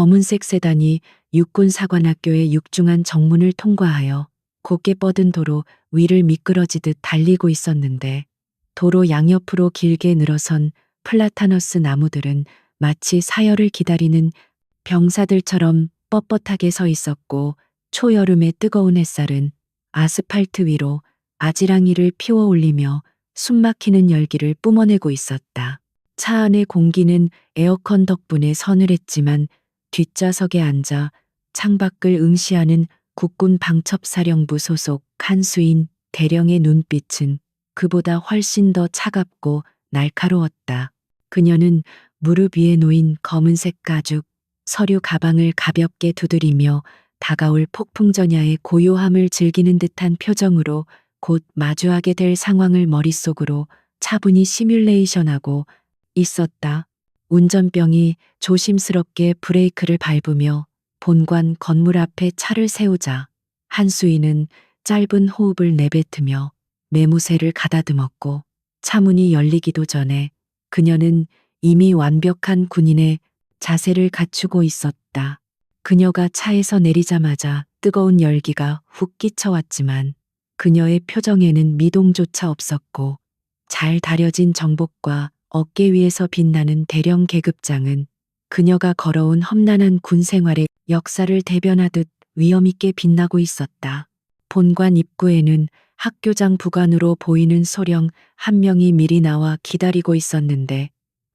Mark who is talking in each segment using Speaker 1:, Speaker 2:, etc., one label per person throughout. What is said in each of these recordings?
Speaker 1: 검은색 세단이 육군사관학교의 육중한 정문을 통과하여 곱게 뻗은 도로 위를 미끄러지듯 달리고 있었는데, 도로 양옆으로 길게 늘어선 플라타너스 나무들은 마치 사열을 기다리는 병사들처럼 뻣뻣하게 서 있었고, 초여름의 뜨거운 햇살은 아스팔트 위로 아지랑이를 피워 올리며 숨막히는 열기를 뿜어내고 있었다. 차 안의 공기는 에어컨 덕분에 서늘했지만, 뒷좌석에 앉아 창밖을 응시하는 국군 방첩사령부 소속 한수인 대령의 눈빛은 그보다 훨씬 더 차갑고 날카로웠다. 그녀는 무릎 위에 놓인 검은색 가죽 서류 가방을 가볍게 두드리며 다가올 폭풍전야의 고요함을 즐기는 듯한 표정으로 곧 마주하게 될 상황을 머릿속으로 차분히 시뮬레이션하고 있었다. 운전병이 조심스럽게 브레이크를 밟으며 본관 건물 앞에 차를 세우자 한수인은 짧은 호흡을 내뱉으며 매무새를 가다듬었고, 차문이 열리기도 전에 그녀는 이미 완벽한 군인의 자세를 갖추고 있었다. 그녀가 차에서 내리자마자 뜨거운 열기가 훅 끼쳐왔지만 그녀의 표정에는 미동조차 없었고, 잘 다려진 정복과 어깨 위에서 빛나는 대령 계급장은 그녀가 걸어온 험난한 군 생활의 역사를 대변하듯 위엄있게 빛나고 있었다. 본관 입구에는 학교장 부관으로 보이는 소령 한 명이 미리 나와 기다리고 있었는데,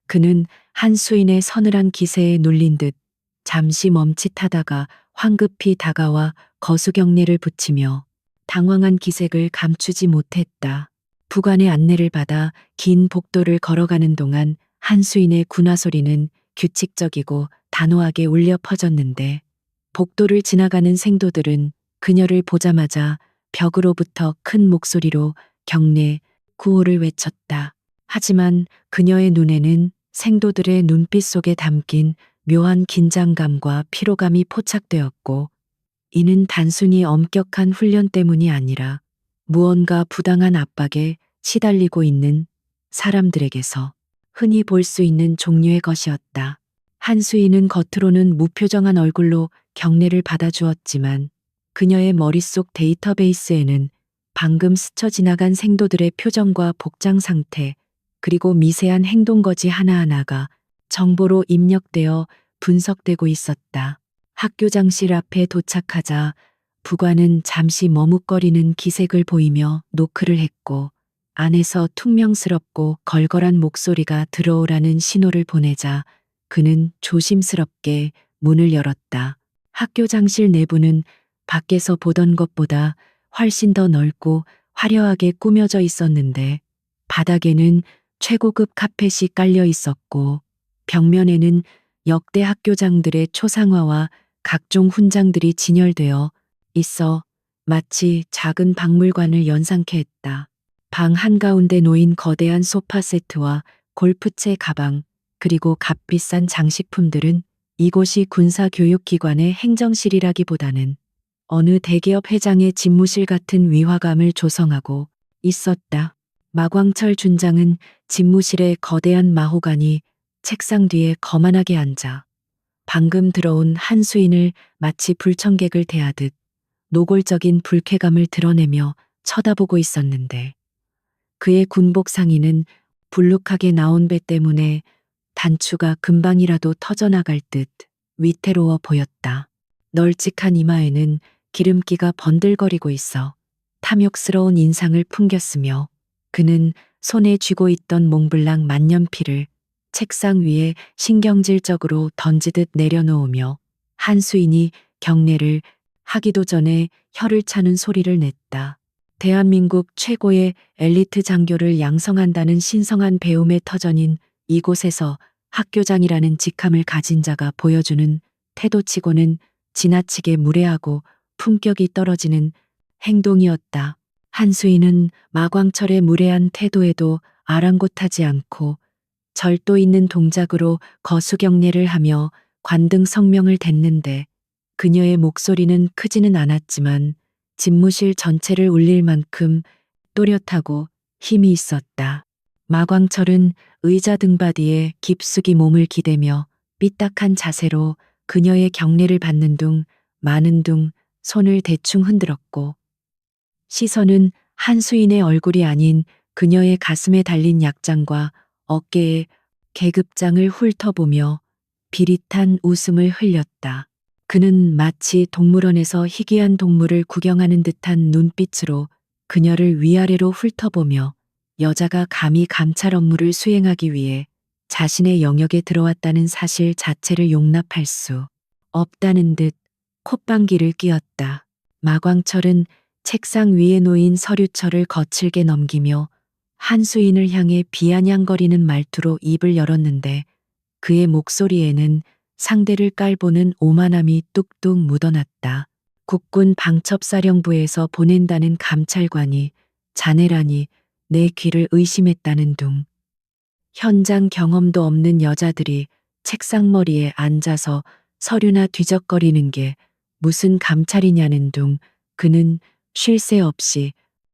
Speaker 1: 그는 한수인의 서늘한 기세에 눌린 듯 잠시 멈칫하다가 황급히 다가와 거수경례를 붙이며 당황한 기색을 감추지 못했다. 부관의 안내를 받아 긴 복도를 걸어가는 동안 한수인의 군화 소리는 규칙적이고 단호하게 울려 퍼졌는데, 복도를 지나가는 생도들은 그녀를 보자마자 벽으로부터 큰 목소리로 경례, 구호를 외쳤다. 하지만 그녀의 눈에는 생도들의 눈빛 속에 담긴 묘한 긴장감과 피로감이 포착되었고, 이는 단순히 엄격한 훈련 때문이 아니라 무언가 부당한 압박에 시달리고 있는 사람들에게서 흔히 볼 수 있는 종류의 것이었다. 한수인은 겉으로는 무표정한 얼굴로 경례를 받아주었지만 그녀의 머릿속 데이터베이스에는 방금 스쳐 지나간 생도들의 표정과 복장 상태, 그리고 미세한 행동거지 하나하나가 정보로 입력되어 분석되고 있었다. 학교장실 앞에 도착하자 부관은 잠시 머뭇거리는 기색을 보이며 노크를 했고, 안에서 퉁명스럽고 걸걸한 목소리가 들어오라는 신호를 보내자 그는 조심스럽게 문을 열었다. 학교장실 내부는 밖에서 보던 것보다 훨씬 더 넓고 화려하게 꾸며져 있었는데, 바닥에는 최고급 카펫이 깔려 있었고, 벽면에는 역대 학교장들의 초상화와 각종 훈장들이 진열되어 있어 마치 작은 박물관을 연상케 했다. 방 한가운데 놓인 거대한 소파 세트와 골프채 가방, 그리고 값비싼 장식품들은 이곳이 군사교육기관의 행정실이라기보다는 어느 대기업 회장의 집무실 같은 위화감을 조성하고 있었다. 마광철 준장은 집무실의 거대한 마호가니 책상 뒤에 거만하게 앉아 방금 들어온 한수인을 마치 불청객을 대하듯 노골적인 불쾌감을 드러내며 쳐다보고 있었는데, 그의 군복 상의는 불룩하게 나온 배 때문에 단추가 금방이라도 터져나갈 듯 위태로워 보였다. 널찍한 이마에는 기름기가 번들거리고 있어 탐욕스러운 인상을 풍겼으며, 그는 손에 쥐고 있던 몽블랑 만년필을 책상 위에 신경질적으로 던지듯 내려놓으며 한수인이 경례를 하기도 전에 혀를 차는 소리를 냈다. 대한민국 최고의 엘리트 장교를 양성한다는 신성한 배움의 터전인 이곳에서 학교장이라는 직함을 가진 자가 보여주는 태도치고는 지나치게 무례하고 품격이 떨어지는 행동이었다. 한수인은 마광철의 무례한 태도에도 아랑곳하지 않고 절도 있는 동작으로 거수경례를 하며 관등 성명을 댔는데, 그녀의 목소리는 크지는 않았지만 집무실 전체를 울릴 만큼 또렷하고 힘이 있었다. 마광철은 의자 등받이에 깊숙이 몸을 기대며 삐딱한 자세로 그녀의 경례를 받는 둥 마는 둥 손을 대충 흔들었고 시선은 한수인의 얼굴이 아닌 그녀의 가슴에 달린 약장과 어깨에 계급장을 훑어보며 비릿한 웃음을 흘렸다. 그는 마치 동물원에서 희귀한 동물을 구경하는 듯한 눈빛으로 그녀를 위아래로 훑어보며 여자가 감히 감찰 업무를 수행하기 위해 자신의 영역에 들어왔다는 사실 자체를 용납할 수 없다는 듯 콧방귀를 뀌었다. 마광철은 책상 위에 놓인 서류철을 거칠게 넘기며 한수인을 향해 비아냥거리는 말투로 입을 열었는데 그의 목소리에는 상대를 깔보는 오만함이 뚝뚝 묻어났다. 국군 방첩사령부에서 보낸다는 감찰관이 자네라니 내 귀를 의심했다는 둥. 현장 경험도 없는 여자들이 책상머리에 앉아서 서류나 뒤적거리는 게 무슨 감찰이냐는 둥. 그는 쉴 새 없이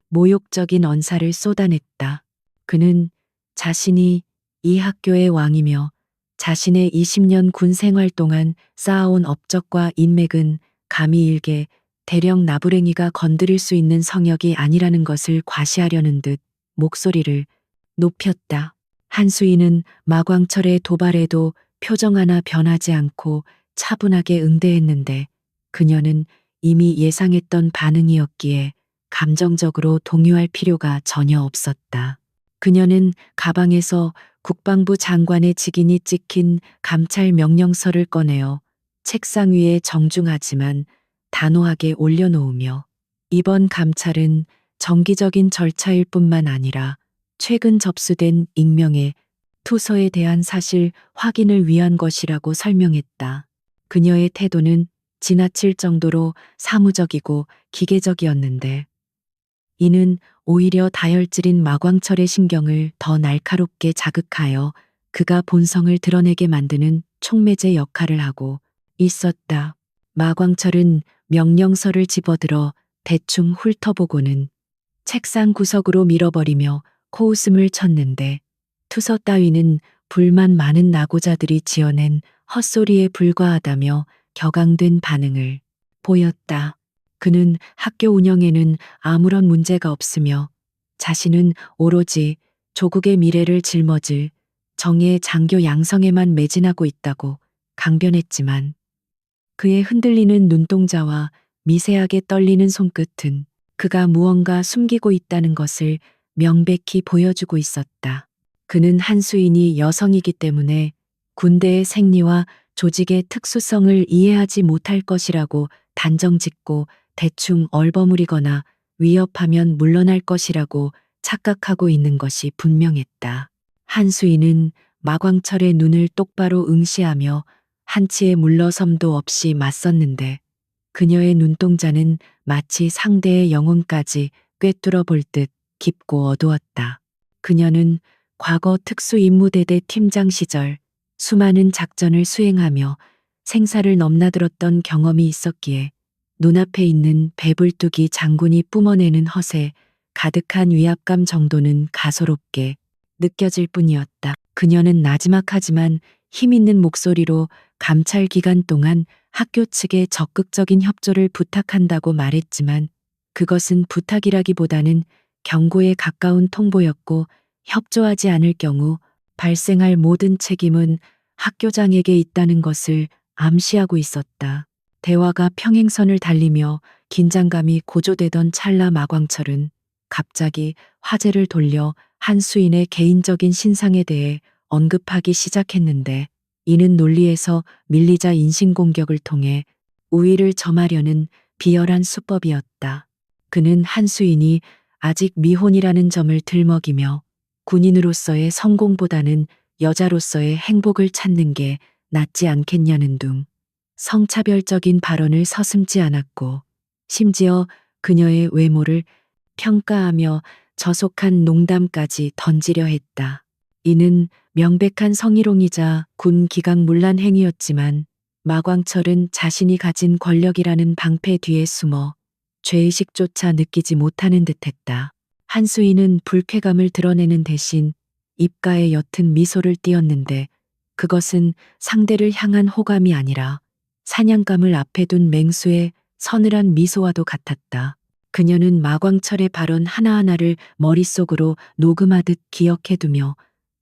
Speaker 1: 모욕적인 언사를 쏟아냈다. 그는 자신이 이 학교의 왕이며 자신의 20년 군 생활 동안 쌓아온 업적과 인맥은 감히 일개 대령 나부랭이가 건드릴 수 있는 성역이 아니라는 것을 과시하려는 듯 목소리를 높였다. 한수인은 마광철의 도발에도 표정 하나 변하지 않고 차분하게 응대했는데 그녀는 이미 예상했던 반응이었기에 감정적으로 동요할 필요가 전혀 없었다. 그녀는 가방에서 국방부 장관의 직인이 찍힌 감찰 명령서를 꺼내어 책상 위에 정중하지만 단호하게 올려놓으며 이번 감찰은 정기적인 절차일 뿐만 아니라 최근 접수된 익명의 투서에 대한 사실 확인을 위한 것이라고 설명했다. 그녀의 태도는 지나칠 정도로 사무적이고 기계적이었는데 이는 오히려 다혈질인 마광철의 신경을 더 날카롭게 자극하여 그가 본성을 드러내게 만드는 촉매제 역할을 하고 있었다. 마광철은 명령서를 집어들어 대충 훑어보고는 책상 구석으로 밀어버리며 코웃음을 쳤는데 투서 따위는 불만 많은 나고자들이 지어낸 헛소리에 불과하다며 격앙된 반응을 보였다. 그는 학교 운영에는 아무런 문제가 없으며 자신은 오로지 조국의 미래를 짊어질 정의의 장교 양성에만 매진하고 있다고 강변했지만 그의 흔들리는 눈동자와 미세하게 떨리는 손끝은 그가 무언가 숨기고 있다는 것을 명백히 보여주고 있었다. 그는 한수인이 여성이기 때문에 군대의 생리와 조직의 특수성을 이해하지 못할 것이라고 단정짓고 대충 얼버무리거나 위협하면 물러날 것이라고 착각하고 있는 것이 분명했다. 한수인은 마광철의 눈을 똑바로 응시하며 한치의 물러섬도 없이 맞섰는데 그녀의 눈동자는 마치 상대의 영혼까지 꿰뚫어 볼 듯 깊고 어두웠다. 그녀는 과거 특수임무대대 팀장 시절 수많은 작전을 수행하며 생사를 넘나들었던 경험이 있었기에 눈앞에 있는 배불뚝이 장군이 뿜어내는 헛에 가득한 위압감 정도는 가소롭게 느껴질 뿐이었다. 그녀는 나지막하지만 힘있는 목소리로 감찰 기간 동안 학교 측에 적극적인 협조를 부탁한다고 말했지만 그것은 부탁이라기보다는 경고에 가까운 통보였고 협조하지 않을 경우 발생할 모든 책임은 학교장에게 있다는 것을 암시하고 있었다. 대화가 평행선을 달리며 긴장감이 고조되던 찰나 마광철은 갑자기 화제를 돌려 한수인의 개인적인 신상에 대해 언급하기 시작했는데 이는 논리에서 밀리자 인신공격을 통해 우위를 점하려는 비열한 수법이었다. 그는 한수인이 아직 미혼이라는 점을 들먹이며 군인으로서의 성공보다는 여자로서의 행복을 찾는 게 낫지 않겠냐는 둥 성차별적인 발언을 서슴지 않았고 심지어 그녀의 외모를 평가하며 저속한 농담까지 던지려 했다. 이는 명백한 성희롱이자 군 기강문란 행위였지만 마광철은 자신이 가진 권력이라는 방패 뒤에 숨어 죄의식조차 느끼지 못하는 듯했다. 한수인은 불쾌감을 드러내는 대신 입가에 옅은 미소를 띄었는데 그것은 상대를 향한 호감이 아니라 사냥감을 앞에 둔 맹수의 서늘한 미소와도 같았다. 그녀는 마광철의 발언 하나하나를 머릿속으로 녹음하듯 기억해두며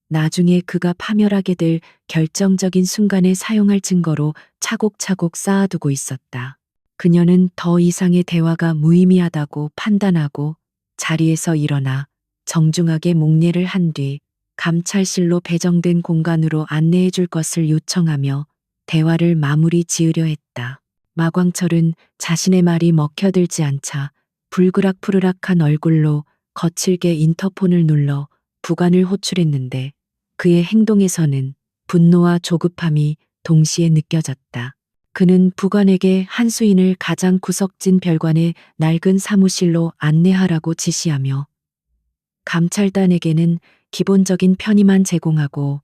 Speaker 1: 나중에 그가 파멸하게 될 결정적인 순간에 사용할 증거로 차곡차곡 쌓아두고 있었다. 그녀는 더 이상의 대화가 무의미하다고 판단하고 자리에서 일어나 정중하게 목례를 한 뒤 감찰실로 배정된 공간으로 안내해 줄 것을 요청하며 대화를 마무리 지으려 했다. 마광철은 자신의 말이 먹혀들지 않자 불그락푸르락한 얼굴로 거칠게 인터폰을 눌러 부관을 호출했는데 그의 행동에서는 분노와 조급함이 동시에 느껴졌다. 그는 부관에게 한수인을 가장 구석진 별관의 낡은 사무실로 안내하라고 지시하며 감찰단에게는 기본적인 편의만 제공하고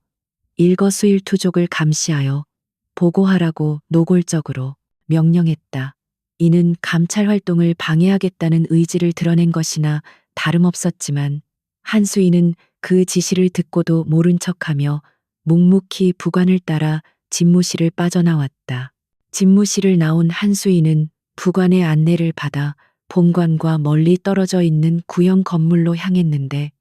Speaker 1: 일거수일투족을 감시하여 보고하라고 노골적으로 명령했다. 이는 감찰 활동을 방해하겠다는 의지를 드러낸 것이나 다름없었지만 한수인은 그 지시를 듣고도 모른 척하며 묵묵히 부관을 따라 집무실을 빠져나왔다. 집무실을 나온 한수인은 부관의 안내를 받아 본관과 멀리 떨어져 있는 구형 건물로 향했는데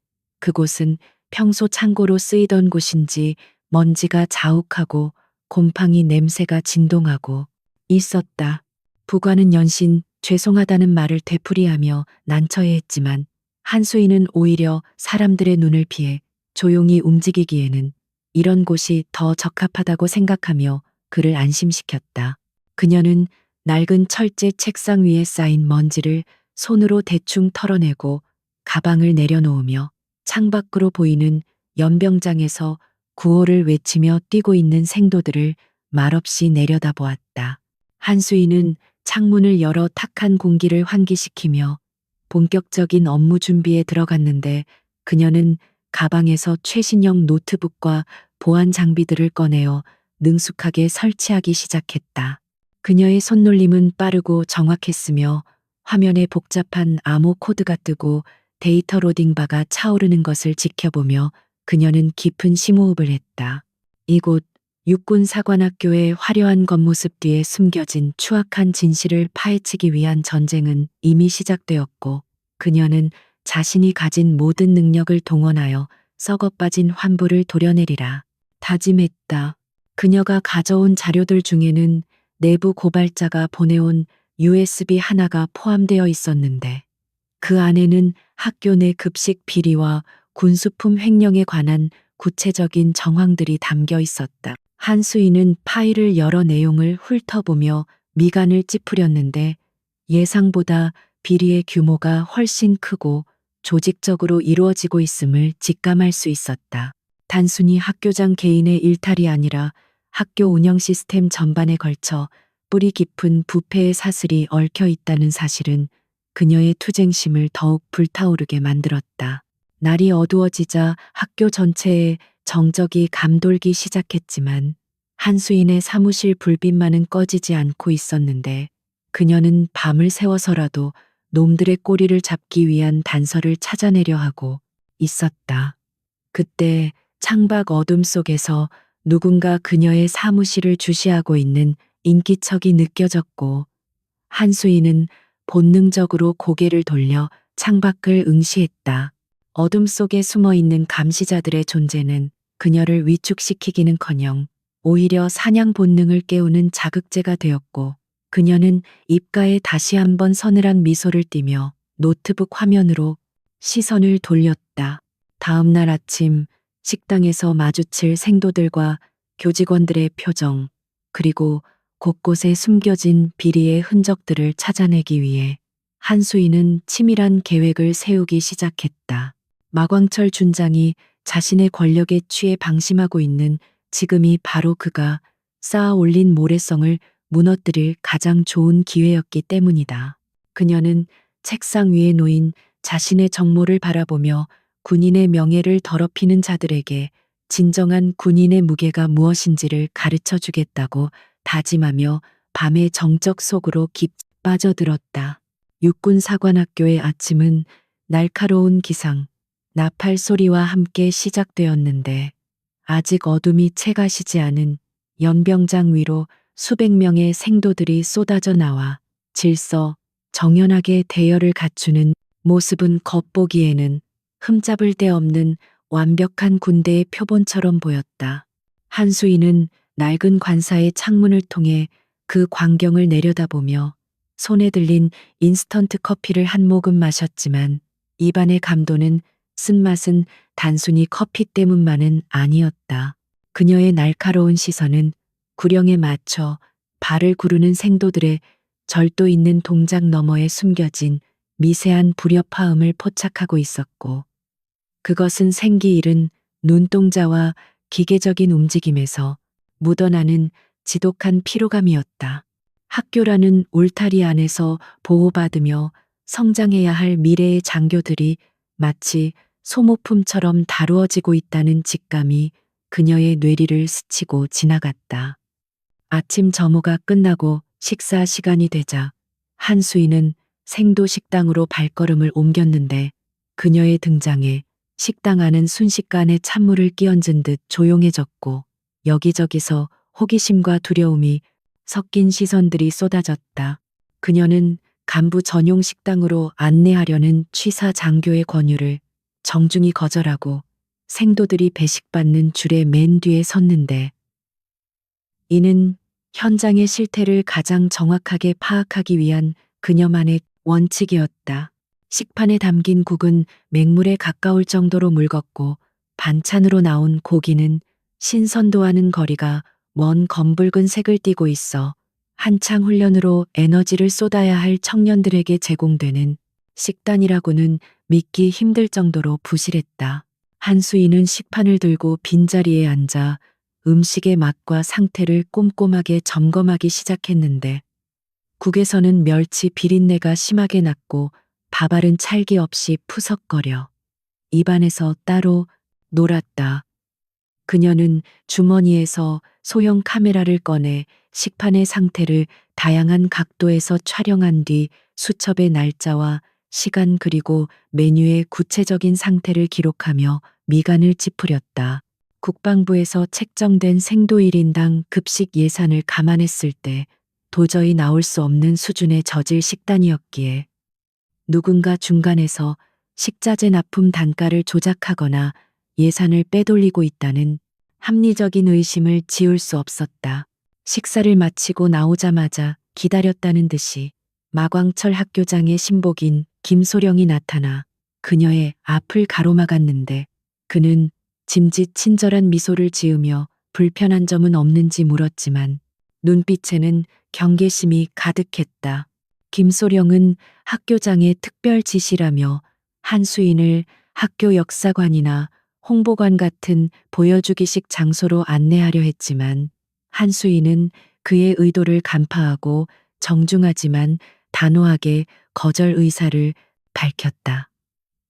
Speaker 1: 그곳은 평소 창고로 쓰이던 곳인지 먼지가 자욱하고 곰팡이 냄새가 진동하고 있었다. 부관은 연신 죄송하다는 말을 되풀이하며 난처해했지만 한수인은 오히려 사람들의 눈을 피해 조용히 움직이기에는 이런 곳이 더 적합하다고 생각하며 그를 안심시켰다. 그녀는 낡은 철제 책상 위에 쌓인 먼지를 손으로 대충 털어내고 가방을 내려놓으며 창밖으로 보이는 연병장에서 구호를 외치며 뛰고 있는 생도들을 말없이 내려다보았다. 한수인은 창문을 열어 탁한 공기를 환기시키며 본격적인 업무 준비에 들어갔는데 그녀는 가방에서 최신형 노트북과 보안 장비들을 꺼내어 능숙하게 설치하기 시작했다. 그녀의 손놀림은 빠르고 정확했으며 화면에 복잡한 암호 코드가 뜨고 데이터 로딩 바가 차오르는 것을 지켜보며 그녀는 깊은 심호흡을 했다. 이곳 육군사관학교의 화려한 겉모습 뒤에 숨겨진 추악한 진실을 파헤치기 위한 전쟁은 이미 시작되었고 그녀는 자신이 가진 모든 능력을 동원하여 썩어빠진 환부를 도려내리라 다짐했다. 그녀가 가져온 자료들 중에는 내부 고발자가 보내온 USB 하나가 포함되어 있었는데 그 안에는 학교 내 급식 비리와 군수품 횡령에 관한 구체적인 정황들이 담겨 있었다. 한수인은 파일을 열어 내용을 훑어보며 미간을 찌푸렸는데 예상보다 비리의 규모가 훨씬 크고 조직적으로 이루어지고 있음을 직감할 수 있었다. 단순히 학교장 개인의 일탈이 아니라 학교 운영 시스템 전반에 걸쳐 뿌리 깊은 부패의 사슬이 얽혀 있다는 사실은 그녀의 투쟁심을 더욱 불타오르게 만들었다. 날이 어두워지자 학교 전체에 정적이 감돌기 시작했지만 한수인의 사무실 불빛만은 꺼지지 않고 있었는데 그녀는 밤을 새워서라도 놈들의 꼬리를 잡기 위한 단서를 찾아내려 하고 있었다. 그때 창밖 어둠 속에서 누군가 그녀의 사무실을 주시하고 있는 인기척이 느껴졌고 한수인은 본능적으로 고개를 돌려 창밖을 응시했다. 어둠 속에 숨어 있는 감시자들의 존재는 그녀를 위축시키기는커녕 오히려 사냥 본능을 깨우는 자극제가 되었고 그녀는 입가에 다시 한번 서늘한 미소를 띠며 노트북 화면으로 시선을 돌렸다. 다음 날 아침 식당에서 마주칠 생도들과 교직원들의 표정 그리고 곳곳에 숨겨진 비리의 흔적들을 찾아내기 위해 한수인은 치밀한 계획을 세우기 시작했다. 마광철 준장이 자신의 권력에 취해 방심하고 있는 지금이 바로 그가 쌓아 올린 모래성을 무너뜨릴 가장 좋은 기회였기 때문이다. 그녀는 책상 위에 놓인 자신의 정모를 바라보며 군인의 명예를 더럽히는 자들에게 진정한 군인의 무게가 무엇인지를 가르쳐 주겠다고 다짐하며 밤의 정적 속으로 깊이 빠져들었다. 육군사관학교의 아침은 날카로운 기상, 나팔 소리와 함께 시작되었는데 아직 어둠이 채 가시지 않은 연병장 위로 수백 명의 생도들이 쏟아져 나와 질서 정연하게 대열을 갖추는 모습은 겉보기에는 흠잡을 데 없는 완벽한 군대의 표본처럼 보였다. 한수인은 낡은 관사의 창문을 통해 그 광경을 내려다보며 손에 들린 인스턴트 커피를 한 모금 마셨지만 입안의 감도는 쓴맛은 단순히 커피 때문만은 아니었다. 그녀의 날카로운 시선은 구령에 맞춰 발을 구르는 생도들의 절도 있는 동작 너머에 숨겨진 미세한 불협화음을 포착하고 있었고, 그것은 생기 잃은 눈동자와 기계적인 움직임에서 묻어나는 지독한 피로감이었다. 학교라는 울타리 안에서 보호받으며 성장해야 할 미래의 장교들이 마치 소모품처럼 다루어지고 있다는 직감이 그녀의 뇌리를 스치고 지나갔다. 아침 점호가 끝나고 식사 시간이 되자 한수인은 생도 식당으로 발걸음을 옮겼는데 그녀의 등장에 식당 안은 순식간에 찬물을 끼얹은 듯 조용해졌고 여기저기서 호기심과 두려움이 섞인 시선들이 쏟아졌다. 그녀는 간부 전용 식당으로 안내하려는 취사 장교의 권유를 정중히 거절하고 생도들이 배식받는 줄의 맨 뒤에 섰는데, 이는 현장의 실태를 가장 정확하게 파악하기 위한 그녀만의 원칙이었다. 식판에 담긴 국은 맹물에 가까울 정도로 묽었고 반찬으로 나온 고기는 신선도와는 거리가 먼 검붉은 색을 띠고 있어 한창 훈련으로 에너지를 쏟아야 할 청년들에게 제공되는 식단이라고는 믿기 힘들 정도로 부실했다. 한수인은 식판을 들고 빈자리에 앉아 음식의 맛과 상태를 꼼꼼하게 점검하기 시작했는데, 국에서는 멸치 비린내가 심하게 났고 밥알은 찰기 없이 푸석거려 입안에서 따로 놀았다. 그녀는 주머니에서 소형 카메라를 꺼내 식판의 상태를 다양한 각도에서 촬영한 뒤 수첩의 날짜와 시간 그리고 메뉴의 구체적인 상태를 기록하며 미간을 찌푸렸다. 국방부에서 책정된 생도 1인당 급식 예산을 감안했을 때 도저히 나올 수 없는 수준의 저질 식단이었기에 누군가 중간에서 식자재 납품 단가를 조작하거나 예산을 빼돌리고 있다는 합리적인 의심을 지울 수 없었다. 식사를 마치고 나오자마자 기다렸다는 듯이 마광철 학교장의 신복인 김소령이 나타나 그녀의 앞을 가로막았는데, 그는 짐짓 친절한 미소를 지으며 불편한 점은 없는지 물었지만 눈빛에는 경계심이 가득했다. 김소령은 학교장의 특별 지시라며 한수인을 학교 역사관이나 홍보관 같은 보여주기식 장소로 안내하려 했지만 한수인은 그의 의도를 간파하고 정중하지만 단호하게 거절 의사를 밝혔다.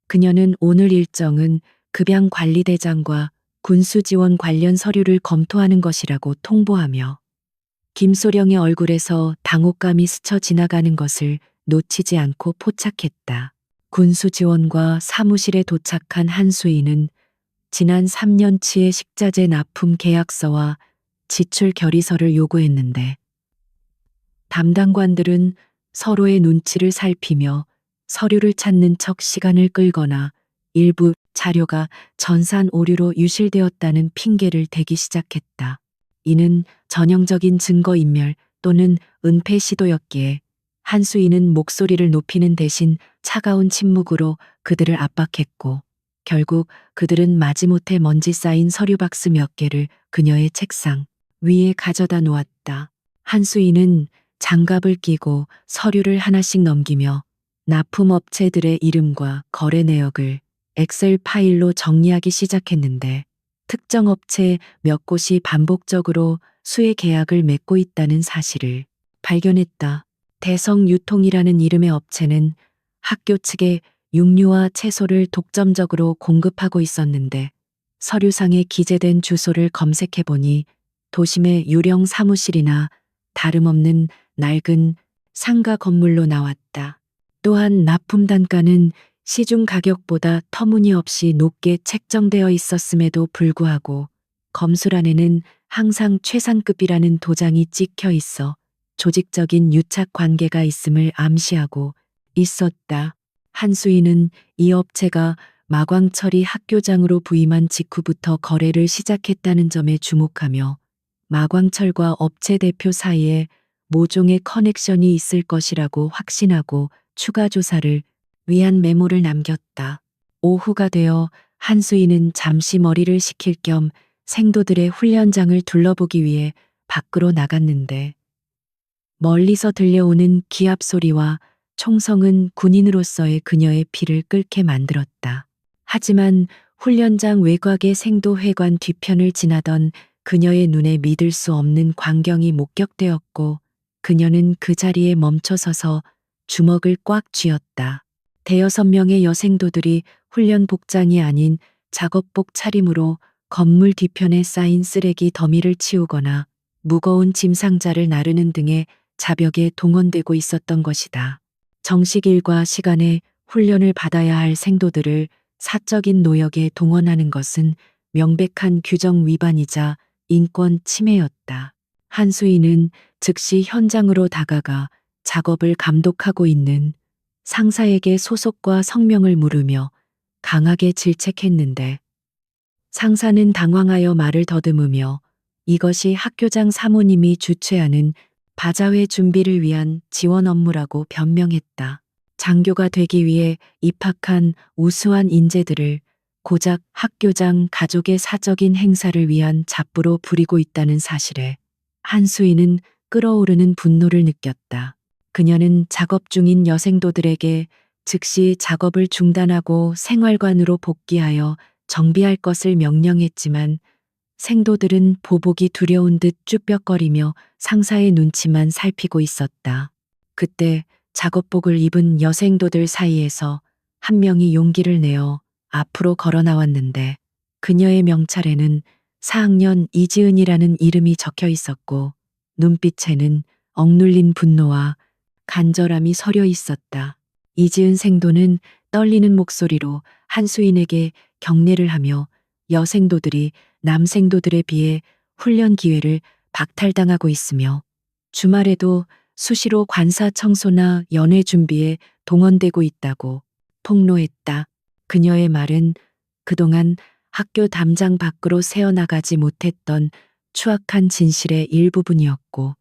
Speaker 1: 그녀는 오늘 일정은 급양관리대장과 군수지원 관련 서류를 검토하는 것이라고 통보하며 김소령의 얼굴에서 당혹감이 스쳐 지나가는 것을 놓치지 않고 포착했다. 군수지원과 사무실에 도착한 한수인은 지난 3년치의 식자재 납품 계약서와 지출 결의서를 요구했는데, 담당관들은 서로의 눈치를 살피며 서류를 찾는 척 시간을 끌거나 일부 자료가 전산 오류로 유실되었다는 핑계를 대기 시작했다. 이는 전형적인 증거인멸 또는 은폐 시도였기에 한수인은 목소리를 높이는 대신 차가운 침묵으로 그들을 압박했고, 결국 그들은 마지못해 먼지 쌓인 서류 박스 몇 개를 그녀의 책상 위에 가져다 놓았다. 한수인은 장갑을 끼고 서류를 하나씩 넘기며 납품업체들의 이름과 거래 내역을 엑셀 파일로 정리하기 시작했는데, 특정 업체 몇 곳이 반복적으로 수의 계약을 맺고 있다는 사실을 발견했다. 대성유통이라는 이름의 업체는 학교 측에 육류와 채소를 독점적으로 공급하고 있었는데, 서류상에 기재된 주소를 검색해보니 도심의 유령 사무실이나 다름없는 낡은 상가 건물로 나왔다. 또한 납품 단가는 시중 가격보다 터무니없이 높게 책정되어 있었음에도 불구하고 검술안에는 항상 최상급이라는 도장이 찍혀 있어 조직적인 유착 관계가 있음을 암시하고 있었다. 한수인은 이 업체가 마광철이 학교장으로 부임한 직후부터 거래를 시작했다는 점에 주목하며 마광철과 업체 대표 사이에 모종의 커넥션이 있을 것이라고 확신하고 추가 조사를 위한 메모를 남겼다. 오후가 되어 한수인은 잠시 머리를 식힐 겸 생도들의 훈련장을 둘러보기 위해 밖으로 나갔는데 멀리서 들려오는 기합 소리와 총성은 군인으로서의 그녀의 피를 끓게 만들었다. 하지만 훈련장 외곽의 생도회관 뒤편을 지나던 그녀의 눈에 믿을 수 없는 광경이 목격되었고 그녀는 그 자리에 멈춰서서 주먹을 꽉 쥐었다. 대여섯 명의 여생도들이 훈련 복장이 아닌 작업복 차림으로 건물 뒤편에 쌓인 쓰레기 더미를 치우거나 무거운 짐 상자를 나르는 등의 자벽에 동원되고 있었던 것이다. 정식일과 시간에 훈련을 받아야 할 생도들을 사적인 노역에 동원하는 것은 명백한 규정 위반이자 인권 침해였다. 한수인은 즉시 현장으로 다가가 작업을 감독하고 있는 상사에게 소속과 성명을 물으며 강하게 질책했는데 상사는 당황하여 말을 더듬으며 이것이 학교장 사모님이 주최하는 바자회 준비를 위한 지원 업무라고 변명했다. 장교가 되기 위해 입학한 우수한 인재들을 고작 학교장 가족의 사적인 행사를 위한 잡부로 부리고 있다는 사실에 한수인은 끓어오르는 분노를 느꼈다. 그녀는 작업 중인 여생도들에게 즉시 작업을 중단하고 생활관으로 복귀하여 정비할 것을 명령했지만 생도들은 보복이 두려운 듯 쭈뼛거리며 상사의 눈치만 살피고 있었다. 그때 작업복을 입은 여생도들 사이에서 한 명이 용기를 내어 앞으로 걸어 나왔는데 그녀의 명찰에는 4학년 이지은이라는 이름이 적혀 있었고 눈빛에는 억눌린 분노와 간절함이 서려 있었다. 이지은 생도는 떨리는 목소리로 한수인에게 경례를 하며 여생도들이 남생도들에 비해 훈련 기회를 박탈당하고 있으며 주말에도 수시로 관사 청소나 연회 준비에 동원되고 있다고 폭로했다. 그녀의 말은 그동안 학교 담장 밖으로 새어나가지 못했던 추악한 진실의 일부분이었고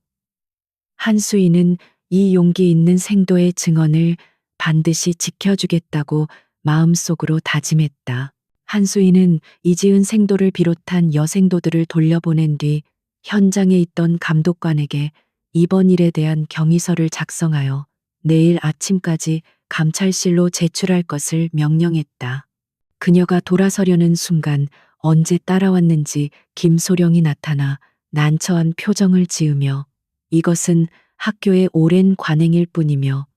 Speaker 1: 한수인은 이 용기 있는 생도의 증언을 반드시 지켜주겠다고 마음속으로 다짐했다. 한수인은 이지은 생도를 비롯한 여생도들을 돌려보낸 뒤 현장에 있던 감독관에게 이번 일에 대한 경위서를 작성하여 내일 아침까지 감찰실로 제출할 것을 명령했다. 그녀가 돌아서려는 순간 언제 따라왔는지 김소령이 나타나 난처한 표정을 지으며 이것은 학교의 오랜 관행일 뿐이며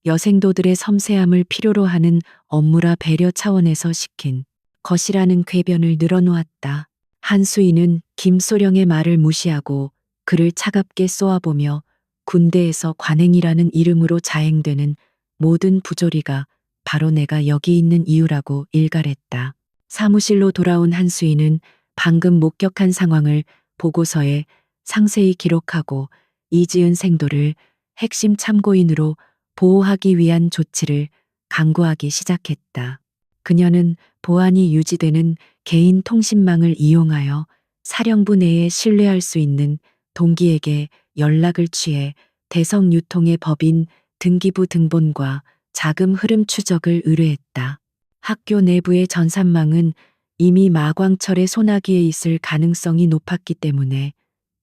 Speaker 1: 여생도들의 섬세함을 필요로 하는 업무라 배려 차원에서 시킨 것이라는 궤변을 늘어놓았다. 한수인은 김소령의 말을 무시하고 그를 차갑게 쏘아보며 군대에서 관행이라는 이름으로 자행되는 모든 부조리가 바로 내가 여기 있는 이유라고 일갈했다. 사무실로 돌아온 한수인은 방금 목격한 상황을 보고서에 상세히 기록하고 이지은 생도를 핵심 참고인으로 보호하기 위한 조치를 강구하기 시작했다. 그녀는 보안이 유지되는 개인 통신망을 이용하여 사령부 내에 신뢰할 수 있는 동기에게 연락을 취해 대성 유통의 법인 등기부 등본과 자금 흐름 추적을 의뢰했다. 학교 내부의 전산망은 이미 마광철의 손아귀에 있을 가능성이 높았기 때문에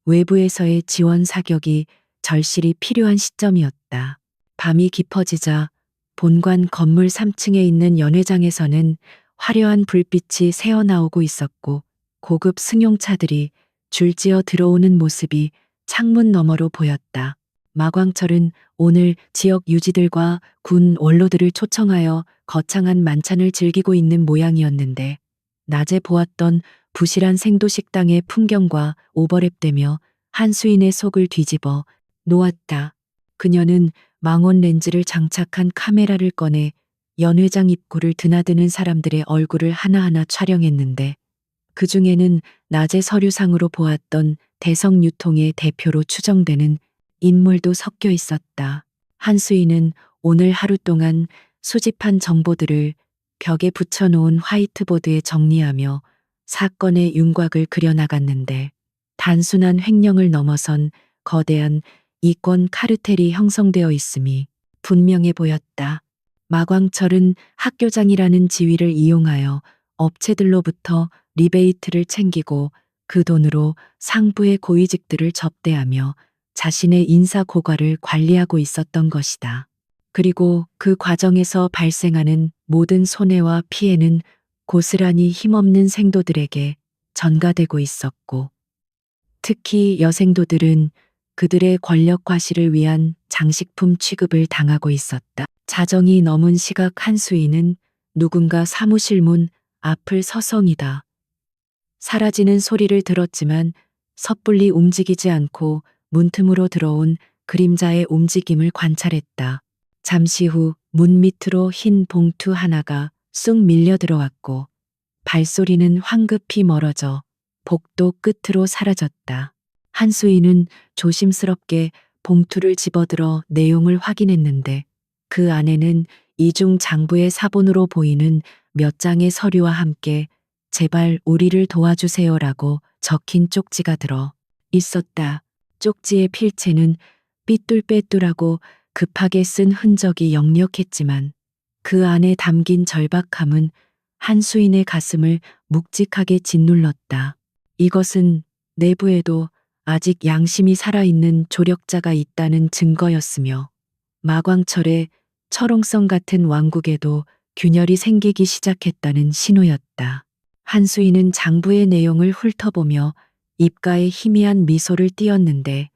Speaker 1: 외부에서의 지원 사격이 절실히 필요한 시점이었다. 밤이 깊어지자 본관 건물 3층에 있는 연회장에서는 화려한 불빛이 새어나오고 있었고 고급 승용차들이 줄지어 들어오는 모습이 창문 너머로 보였다. 마광철은 오늘 지역 유지들과 군 원로들을 초청하여 거창한 만찬을 즐기고 있는 모양이었는데 낮에 보았던 부실한 생도식당의 풍경과 오버랩되며 한수인의 속을 뒤집어 놓았다. 그녀는 망원 렌즈를 장착한 카메라를 꺼내 연회장 입구를 드나드는 사람들의 얼굴을 하나하나 촬영했는데 그 중에는 낮에 서류상으로 보았던 대성 유통의 대표로 추정되는 인물도 섞여 있었다. 한수인은 오늘 하루 동안 수집한 정보들을 벽에 붙여놓은 화이트보드에 정리하며 사건의 윤곽을 그려나갔는데 단순한 횡령을 넘어선 거대한 이권 카르텔이 형성되어 있음이 분명해 보였다. 마광철은 학교장이라는 지위를 이용하여 업체들로부터 리베이트를 챙기고 그 돈으로 상부의 고위직들을 접대하며 자신의 인사 고과를 관리하고 있었던 것이다. 그리고 그 과정에서 발생하는 모든 손해와 피해는 고스란히 힘없는 생도들에게 전가되고 있었고, 특히 여생도들은 그들의 권력 과시를 위한 장식품 취급을 당하고 있었다. 자정이 넘은 시각 한수인은 누군가 사무실 문 앞을 서성이다 사라지는 소리를 들었지만 섣불리 움직이지 않고 문틈으로 들어온 그림자의 움직임을 관찰했다. 잠시 후 문 밑으로 흰 봉투 하나가 쑥 밀려 들어왔고 발소리는 황급히 멀어져 복도 끝으로 사라졌다. 한수인은 조심스럽게 봉투를 집어들어 내용을 확인했는데 그 안에는 이중 장부의 사본으로 보이는 몇 장의 서류와 함께 제발 우리를 도와주세요라고 적힌 쪽지가 들어 있었다. 쪽지의 필체는 삐뚤빼뚤하고 급하게 쓴 흔적이 역력했지만 그 안에 담긴 절박함은 한수인의 가슴을 묵직하게 짓눌렀다. 이것은 내부에도 아직 양심이 살아있는 조력자가 있다는 증거였으며 마광철의 철옹성 같은 왕국에도 균열이 생기기 시작했다는 신호였다. 한수인은 장부의 내용을 훑어보며 입가에 희미한 미소를 띄었는데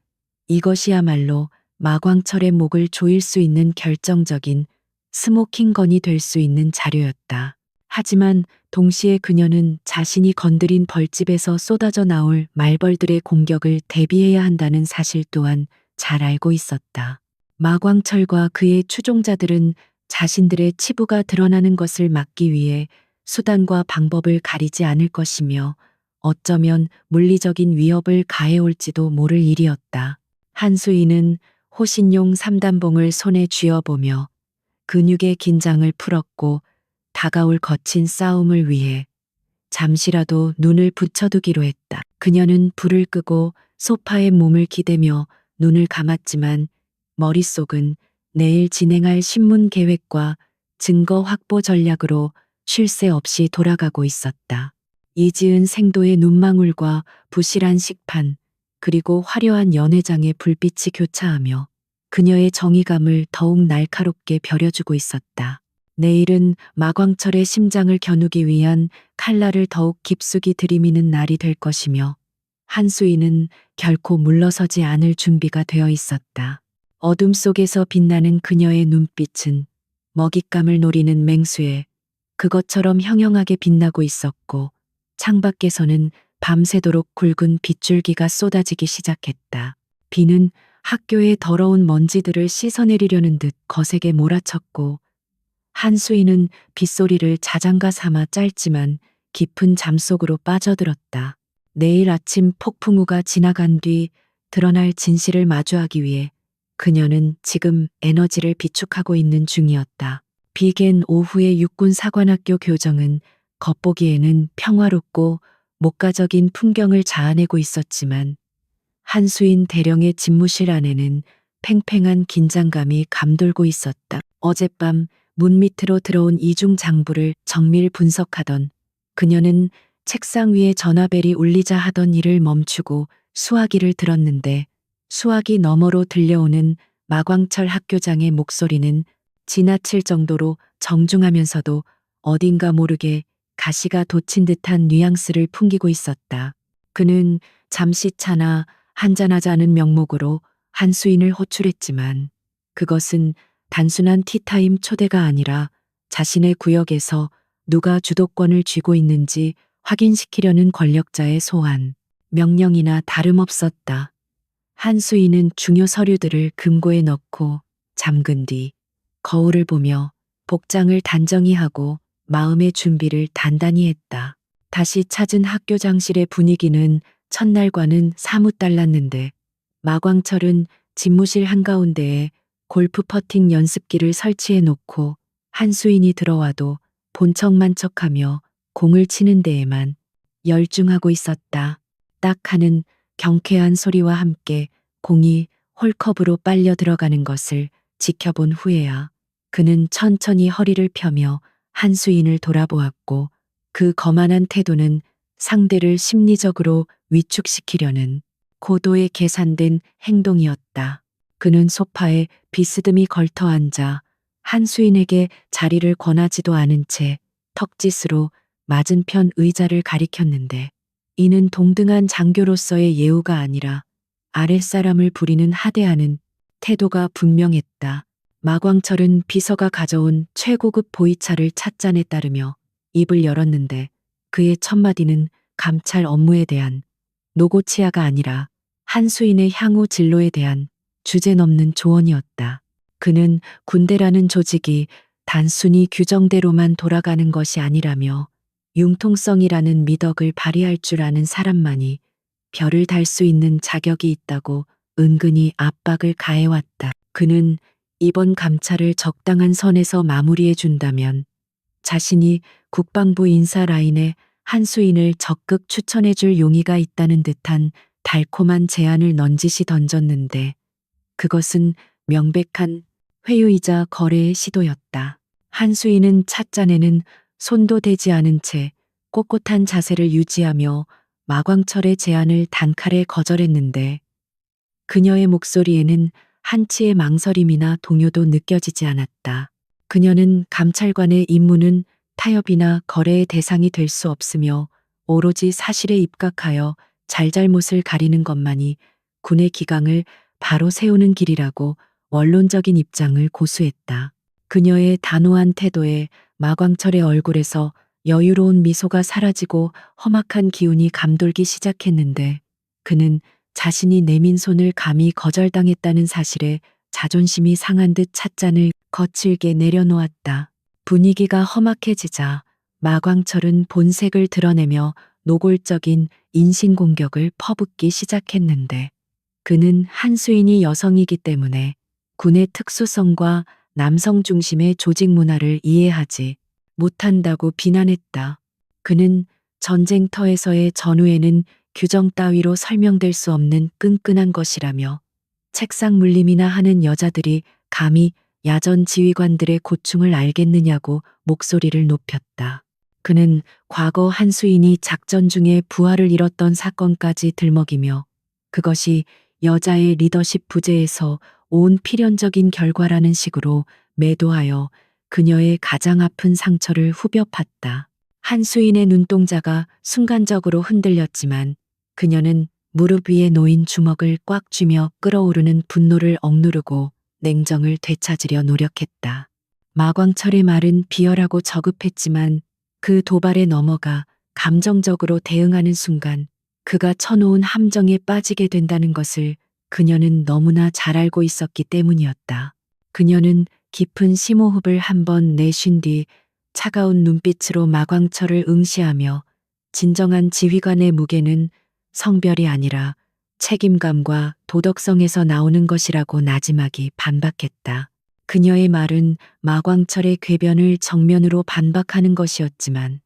Speaker 1: 이것이야말로 마광철의 목을 조일 수 있는 결정적인 스모킹건이 될 수 있는 자료였다. 하지만 동시에 그녀는 자신이 건드린 벌집에서 쏟아져 나올 말벌들의 공격을 대비해야 한다는 사실 또한 잘 알고 있었다. 마광철과 그의 추종자들은 자신들의 치부가 드러나는 것을 막기 위해 수단과 방법을 가리지 않을 것이며 어쩌면 물리적인 위협을 가해올지도 모를 일이었다. 한수인은 호신용 삼단봉을 손에 쥐어보며 근육의 긴장을 풀었고 다가올 거친 싸움을 위해 잠시라도 눈을 붙여두기로 했다. 그녀는 불을 끄고 소파에 몸을 기대며 눈을 감았지만 머릿속은 내일 진행할 신문 계획과 증거 확보 전략으로 쉴 새 없이 돌아가고 있었다. 이지은 생도의 눈망울과 부실한 식판, 그리고 화려한 연회장의 불빛이 교차하며 그녀의 정의감을 더욱 날카롭게 벼려주고 있었다. 내일은 마광철의 심장을 겨누기 위한 칼날을 더욱 깊숙이 들이미는 날이 될 것이며 한수인은 결코 물러서지 않을 준비가 되어 있었다. 어둠 속에서 빛나는 그녀의 눈빛은 먹잇감을 노리는 맹수에 그것처럼 형형하게 빛나고 있었고 창밖에서는 밤새도록 굵은 빗줄기가 쏟아지기 시작했다. 비는 학교의 더러운 먼지들을 씻어내리려는 듯 거세게 몰아쳤고 한수인은 빗소리를 자장가 삼아 짧지만 깊은 잠속으로 빠져들었다. 내일 아침 폭풍우가 지나간 뒤 드러날 진실을 마주하기 위해 그녀는 지금 에너지를 비축하고 있는 중이었다. 비갠 오후의 육군 사관학교 교정은 겉보기에는 평화롭고 목가적인 풍경을 자아내고 있었지만 한수인 대령의 집무실 안에는 팽팽한 긴장감이 감돌고 있었다. 어젯밤 문 밑으로 들어온 이중 장부를 정밀 분석하던 그녀는 책상 위에 전화벨이 울리자 하던 일을 멈추고 수화기를 들었는데 수화기 너머로 들려오는 마광철 학교장의 목소리는 지나칠 정도로 정중하면서도 어딘가 모르게 가시가 돋친 듯한 뉘앙스를 풍기고 있었다. 그는 잠시 차나 한잔하자는 명목으로 한수인을 호출했지만 그것은 단순한 티타임 초대가 아니라 자신의 구역에서 누가 주도권을 쥐고 있는지 확인시키려는 권력자의 소환, 명령이나 다름없었다. 한수인은 중요 서류들을 금고에 넣고 잠근 뒤 거울을 보며 복장을 단정히 하고 마음의 준비를 단단히 했다. 다시 찾은 학교장실의 분위기는 첫날과는 사뭇 달랐는데 마광철은 집무실 한가운데에 골프 퍼팅 연습기를 설치해 놓고 한수인이 들어와도 본척만 척하며 공을 치는 데에만 열중하고 있었다. 딱 하는 경쾌한 소리와 함께 공이 홀컵으로 빨려 들어가는 것을 지켜본 후에야 그는 천천히 허리를 펴며 한수인을 돌아보았고 그 거만한 태도는 상대를 심리적으로 위축시키려는 고도의 계산된 행동이었다. 그는 소파에 비스듬히 걸터 앉아 한수인에게 자리를 권하지도 않은 채 턱짓으로 맞은편 의자를 가리켰는데 이는 동등한 장교로서의 예우가 아니라 아랫사람을 부리는 하대하는 태도가 분명했다. 마광철은 비서가 가져온 최고급 보이차를 찻잔에 따르며 입을 열었는데 그의 첫마디는 감찰 업무에 대한 노고치아가 아니라 한수인의 향후 진로에 대한 주제넘는 조언이었다. 그는 군대라는 조직이 단순히 규정대로만 돌아가는 것이 아니라며 융통성이라는 미덕을 발휘할 줄 아는 사람만이 별을 달 수 있는 자격이 있다고 은근히 압박을 가해왔다. 그는 이번 감찰을 적당한 선에서 마무리해 준다면 자신이 국방부 인사 라인에 한수인을 적극 추천해 줄 용의가 있다는 듯한 달콤한 제안을 넌지시 던졌는데 그것은 명백한 회유이자 거래의 시도였다. 한수인은 찻잔에는 손도 대지 않은 채 꼿꼿한 자세를 유지하며 마광철의 제안을 단칼에 거절했는데 그녀의 목소리에는 한치의 망설임이나 동요도 느껴지지 않았다. 그녀는 감찰관의 임무는 타협이나 거래의 대상이 될 수 없으며 오로지 사실에 입각하여 잘잘못을 가리는 것만이 군의 기강을 바로 세우는 길이라고 원론적인 입장을 고수했다. 그녀의 단호한 태도에 마광철의 얼굴에서 여유로운 미소가 사라지고 험악한 기운이 감돌기 시작했는데 그는 자신이 내민 손을 감히 거절당했다는 사실에 자존심이 상한 듯 찻잔을 거칠게 내려놓았다. 분위기가 험악해지자 마광철은 본색을 드러내며 노골적인 인신공격을 퍼붓기 시작했는데 그는 한수인이 여성이기 때문에 군의 특수성과 남성 중심의 조직 문화를 이해하지 못한다고 비난했다. 그는 전쟁터에서의 전우에는 규정 따위로 설명될 수 없는 끈끈한 것이라며 책상 물림이나 하는 여자들이 감히 야전 지휘관들의 고충을 알겠느냐고 목소리를 높였다. 그는 과거 한수인이 작전 중에 부하를 잃었던 사건까지 들먹이며 그것이 여자의 리더십 부재에서 온 필연적인 결과라는 식으로 매도하여 그녀의 가장 아픈 상처를 후벼 팠다. 한수인의 눈동자가 순간적으로 흔들렸지만 그녀는 무릎 위에 놓인 주먹을 꽉 쥐며 끓어오르는 분노를 억누르고 냉정을 되찾으려 노력했다. 마광철의 말은 비열하고 저급했지만 그 도발에 넘어가 감정적으로 대응하는 순간 그가 쳐놓은 함정에 빠지게 된다는 것을 그녀는 너무나 잘 알고 있었기 때문이었다. 그녀는 깊은 심호흡을 한 번 내쉰 뒤 차가운 눈빛으로 마광철을 응시하며 진정한 지휘관의 무게는 성별이 아니라 책임감과 도덕성에서 나오는 것이라고 나지막이 반박했다. 그녀의 말은 마광철의 궤변을 정면으로 반박하는 것이었지만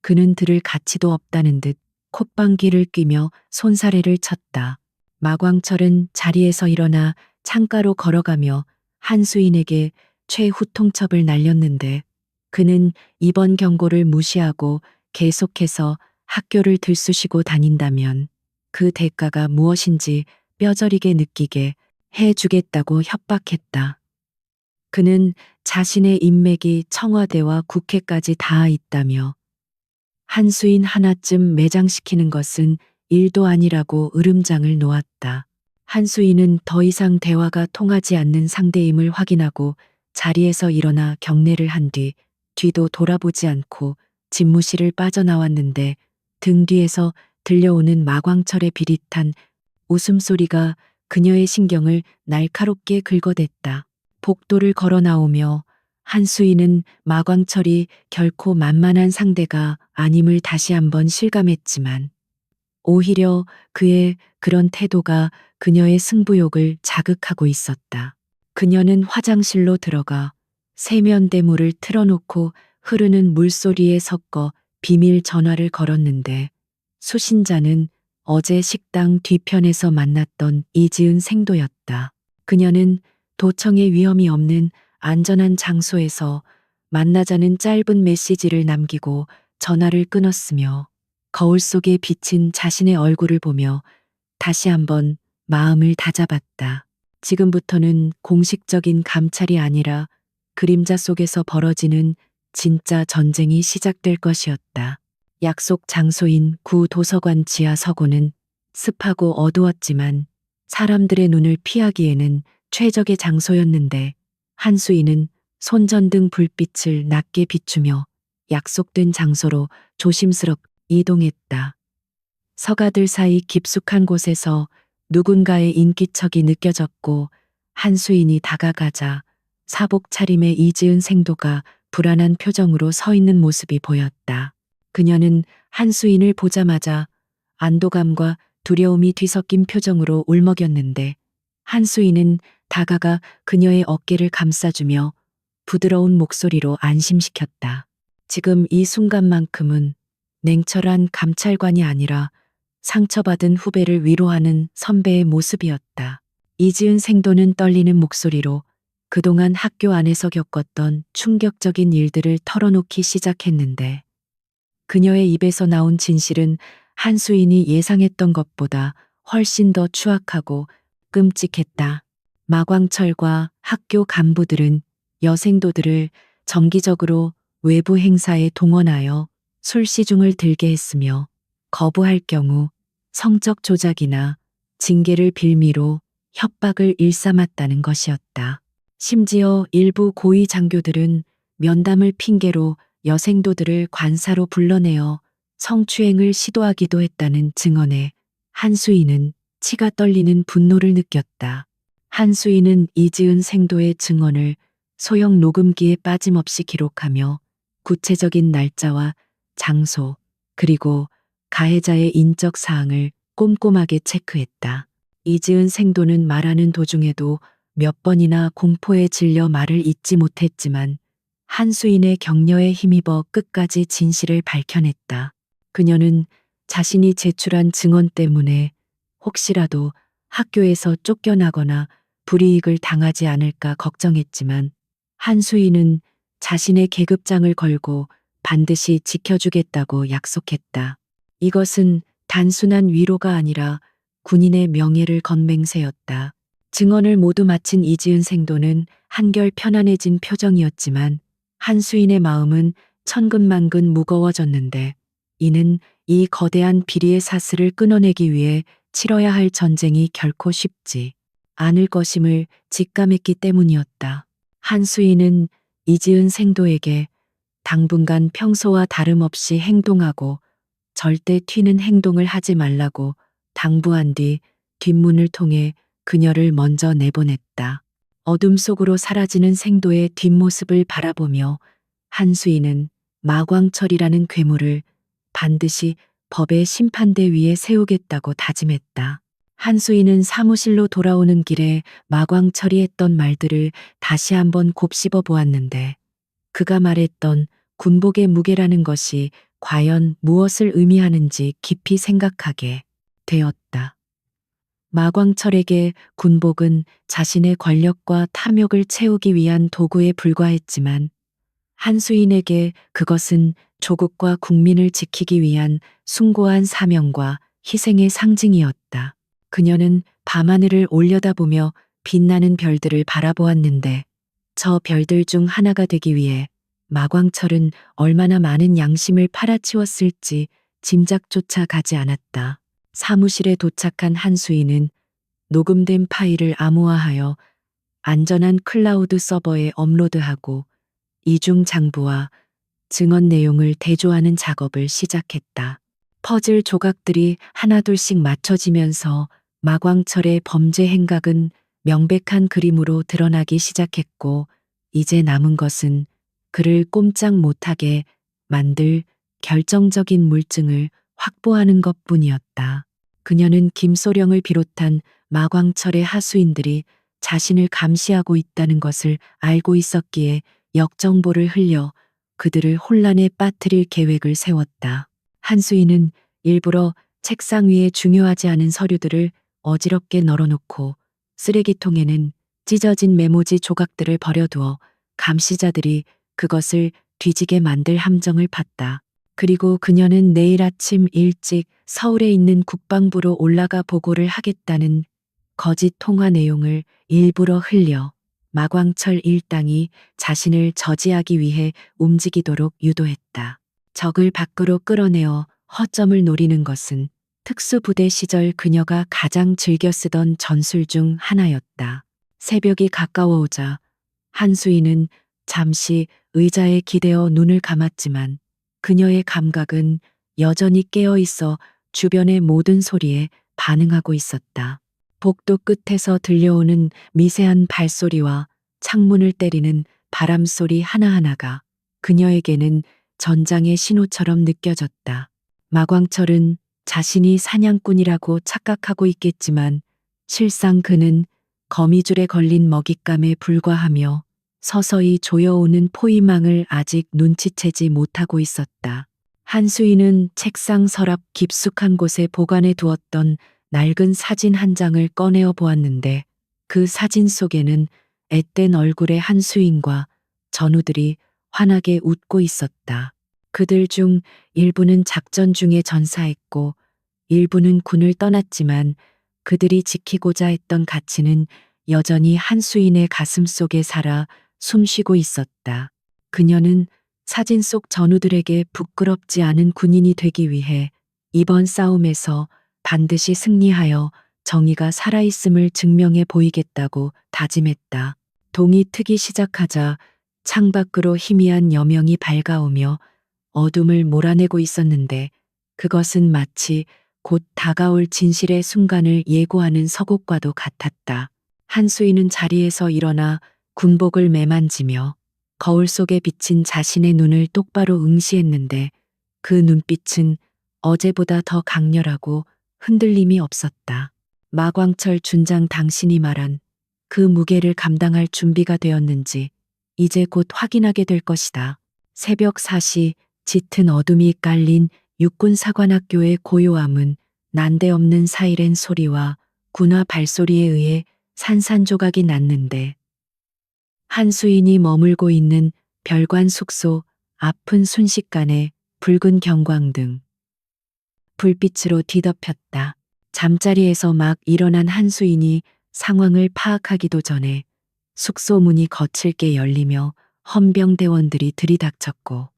Speaker 1: 그는 들을 가치도 없다는 듯 콧방귀를 뀌며 손사래를 쳤다. 마광철은 자리에서 일어나 창가로 걸어가며 한수인에게 최후통첩을 날렸는데 그는 이번 경고를 무시하고 계속해서 학교를 들쑤시고 다닌다면 그 대가가 무엇인지 뼈저리게 느끼게 해주겠다고 협박했다. 그는 자신의 인맥이 청와대와 국회까지 닿아 있다며 한수인 하나쯤 매장시키는 것은 일도 아니라고 으름장을 놓았다. 한수인은 더 이상 대화가 통하지 않는 상대임을 확인하고 자리에서 일어나 경례를 한 뒤 뒤도 돌아보지 않고 집무실을 빠져나왔는데 등 뒤에서 들려오는 마광철의 비릿한 웃음소리가 그녀의 신경을 날카롭게 긁어댔다. 복도를 걸어 나오며 한수인은 마광철이 결코 만만한 상대가 아님을 다시 한번 실감했지만 오히려 그의 그런 태도가 그녀의 승부욕을 자극하고 있었다. 그녀는 화장실로 들어가 세면대물을 틀어놓고 흐르는 물소리에 섞어 비밀 전화를 걸었는데 수신자는 어제 식당 뒤편에서 만났던 이지은 생도였다. 그녀는 도청의 위험이 없는 안전한 장소에서 만나자는 짧은 메시지를 남기고 전화를 끊었으며 거울 속에 비친 자신의 얼굴을 보며 다시 한번 마음을 다잡았다. 지금부터는 공식적인 감찰이 아니라 그림자 속에서 벌어지는 진짜 전쟁이 시작될 것이었다. 약속 장소인 구 도서관 지하 서고는 습하고 어두웠지만 사람들의 눈을 피하기에는 최적의 장소였는데 한수인은 손전등 불빛을 낮게 비추며 약속된 장소로 조심스럽게 이동했다. 서가들 사이 깊숙한 곳에서 누군가의 인기척이 느껴졌고 한수인이 다가가자 사복 차림의 이지은 생도가 불안한 표정으로 서 있는 모습이 보였다. 그녀는 한수인을 보자마자 안도감과 두려움이 뒤섞인 표정으로 울먹였는데 한수인은 다가가 그녀의 어깨를 감싸주며 부드러운 목소리로 안심시켰다. 지금 이 순간만큼은 냉철한 감찰관이 아니라 상처받은 후배를 위로하는 선배의 모습이었다. 이지은 생도는 떨리는 목소리로 그동안 학교 안에서 겪었던 충격적인 일들을 털어놓기 시작했는데 그녀의 입에서 나온 진실은 한수인이 예상했던 것보다 훨씬 더 추악하고 끔찍했다. 마광철과 학교 간부들은 여생도들을 정기적으로 외부 행사에 동원하여 술시중을 들게 했으며 거부할 경우 성적 조작이나 징계를 빌미로 협박을 일삼았다는 것이었다. 심지어 일부 고위 장교들은 면담을 핑계로 여생도들을 관사로 불러내어 성추행을 시도하기도 했다는 증언에 한수인은 치가 떨리는 분노를 느꼈다. 한수인은 이지은 생도의 증언을 소형 녹음기에 빠짐없이 기록하며 구체적인 날짜와 장소 그리고 가해자의 인적 사항을 꼼꼼하게 체크했다. 이지은 생도는 말하는 도중에도 몇 번이나 공포에 질려 말을 잇지 못했지만 한수인의 격려에 힘입어 끝까지 진실을 밝혀냈다. 그녀는 자신이 제출한 증언 때문에 혹시라도 학교에서 쫓겨나거나 불이익을 당하지 않을까 걱정했지만 한수인은 자신의 계급장을 걸고 반드시 지켜주겠다고 약속했다. 이것은 단순한 위로가 아니라 군인의 명예를 건 맹세였다. 증언을 모두 마친 이지은 생도는 한결 편안해진 표정이었지만 한수인의 마음은 천근만근 무거워졌는데 이는 이 거대한 비리의 사슬을 끊어내기 위해 치러야 할 전쟁이 결코 쉽지 않을 것임을 직감했기 때문이었다. 한수인은 이지은 생도에게 당분간 평소와 다름없이 행동하고 절대 튀는 행동을 하지 말라고 당부한 뒤 뒷문을 통해 그녀를 먼저 내보냈다. 어둠 속으로 사라지는 생도의 뒷모습을 바라보며 한수인은 마광철이라는 괴물을 반드시 법의 심판대 위에 세우겠다고 다짐했다. 한수인은 사무실로 돌아오는 길에 마광철이 했던 말들을 다시 한번 곱씹어 보았는데 그가 말했던 군복의 무게라는 것이 과연 무엇을 의미하는지 깊이 생각하게 되었다. 마광철에게 군복은 자신의 권력과 탐욕을 채우기 위한 도구에 불과했지만 한수인에게 그것은 조국과 국민을 지키기 위한 숭고한 사명과 희생의 상징이었다. 그녀는 밤하늘을 올려다보며 빛나는 별들을 바라보았는데 저 별들 중 하나가 되기 위해 마광철은 얼마나 많은 양심을 팔아치웠을지 짐작조차 가지 않았다. 사무실에 도착한 한수인은 녹음된 파일을 암호화하여 안전한 클라우드 서버에 업로드하고 이중 장부와 증언 내용을 대조하는 작업을 시작했다. 퍼즐 조각들이 하나둘씩 맞춰지면서 마광철의 범죄 행각은 명백한 그림으로 드러나기 시작했고 이제 남은 것은 그를 꼼짝 못하게 만들 결정적인 물증을 확보하는 것뿐이었다. 그녀는 김소령을 비롯한 마광철의 하수인들이 자신을 감시하고 있다는 것을 알고 있었기에 역정보를 흘려 그들을 혼란에 빠뜨릴 계획을 세웠다. 한수인은 일부러 책상 위에 중요하지 않은 서류들을 어지럽게 널어놓고 쓰레기통에는 찢어진 메모지 조각들을 버려두어 감시자들이 그것을 뒤지게 만들 함정을 팠다. 그리고 그녀는 내일 아침 일찍 서울에 있는 국방부로 올라가 보고를 하겠다는 거짓 통화 내용을 일부러 흘려 마광철 일당이 자신을 저지하기 위해 움직이도록 유도했다. 적을 밖으로 끌어내어 허점을 노리는 것은 특수부대 시절 그녀가 가장 즐겨 쓰던 전술 중 하나였다. 새벽이 가까워오자 한수인은 잠시 의자에 기대어 눈을 감았지만 그녀의 감각은 여전히 깨어 있어 주변의 모든 소리에 반응하고 있었다. 복도 끝에서 들려오는 미세한 발소리와 창문을 때리는 바람소리 하나하나가 그녀에게는 전장의 신호처럼 느껴졌다. 마광철은 자신이 사냥꾼이라고 착각하고 있겠지만 실상 그는 거미줄에 걸린 먹잇감에 불과하며 서서히 조여오는 포위망을 아직 눈치채지 못하고 있었다. 한수인은 책상 서랍 깊숙한 곳에 보관해 두었던 낡은 사진 한 장을 꺼내어 보았는데 그 사진 속에는 앳된 얼굴의 한수인과 전우들이 환하게 웃고 있었다. 그들 중 일부는 작전 중에 전사했고 일부는 군을 떠났지만 그들이 지키고자 했던 가치는 여전히 한수인의 가슴 속에 살아 숨쉬고 있었다. 그녀는 사진 속 전우들에게 부끄럽지 않은 군인이 되기 위해 이번 싸움에서 반드시 승리하여 정의가 살아있음을 증명해 보이겠다고 다짐했다. 동이 트기 시작하자 창밖으로 희미한 여명이 밝아오며 어둠을 몰아내고 있었는데 그것은 마치 곧 다가올 진실의 순간을 예고하는 서곡과도 같았다. 한수인은 자리에서 일어나 군복을 매만지며 거울 속에 비친 자신의 눈을 똑바로 응시했는데 그 눈빛은 어제보다 더 강렬하고 흔들림이 없었다. 마광철 준장, 당신이 말한 그 무게를 감당할 준비가 되었는지 이제 곧 확인하게 될 것이다. 새벽 4시 짙은 어둠이 깔린 육군사관학교의 고요함은 난데없는 사이렌 소리와 군화 발소리에 의해 산산조각이 났는데 한수인이 머물고 있는 별관 숙소 앞은 순식간에 붉은 경광등 불빛으로 뒤덮였다. 잠자리에서 막 일어난 한수인이 상황을 파악하기도 전에 숙소 문이 거칠게 열리며 헌병대원들이 들이닥쳤고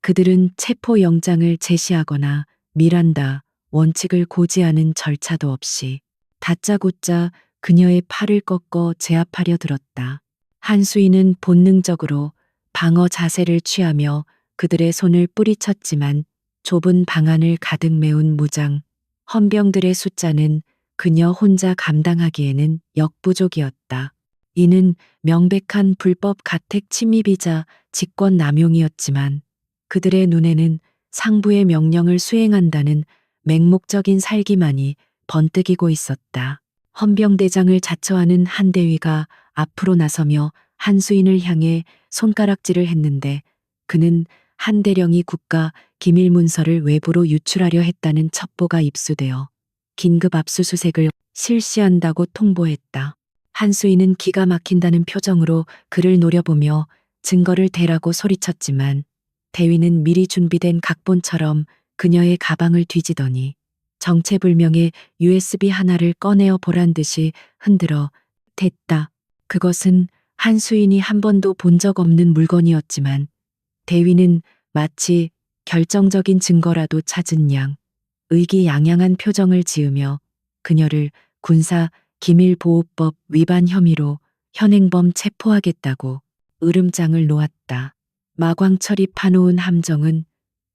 Speaker 1: 그들은 체포영장을 제시하거나 미란다 원칙을 고지하는 절차도 없이 다짜고짜 그녀의 팔을 꺾어 제압하려 들었다. 한수인은 본능적으로 방어 자세를 취하며 그들의 손을 뿌리쳤지만 좁은 방 안을 가득 메운 무장 헌병들의 숫자는 그녀 혼자 감당하기에는 역부족이었다. 이는 명백한 불법 가택 침입이자 직권 남용이었지만 그들의 눈에는 상부의 명령을 수행한다는 맹목적인 살기만이 번뜩이고 있었다. 헌병대장을 자처하는 한 대위가 앞으로 나서며 한수인을 향해 손가락질을 했는데 그는 한 대령이 국가 기밀 문서를 외부로 유출하려 했다는 첩보가 입수되어 긴급 압수수색을 실시한다고 통보했다. 한수인은 기가 막힌다는 표정으로 그를 노려보며 증거를 대라고 소리쳤지만 대위는 미리 준비된 각본처럼 그녀의 가방을 뒤지더니 정체불명의 USB 하나를 꺼내어 보란 듯이 흔들어 댔다. 그것은 한수인이 한 번도 본 적 없는 물건이었지만 대위는 마치 결정적인 증거라도 찾은 양 의기양양한 표정을 지으며 그녀를 군사 기밀보호법 위반 혐의로 현행범 체포하겠다고 으름장을 놓았다. 마광철이 파놓은 함정은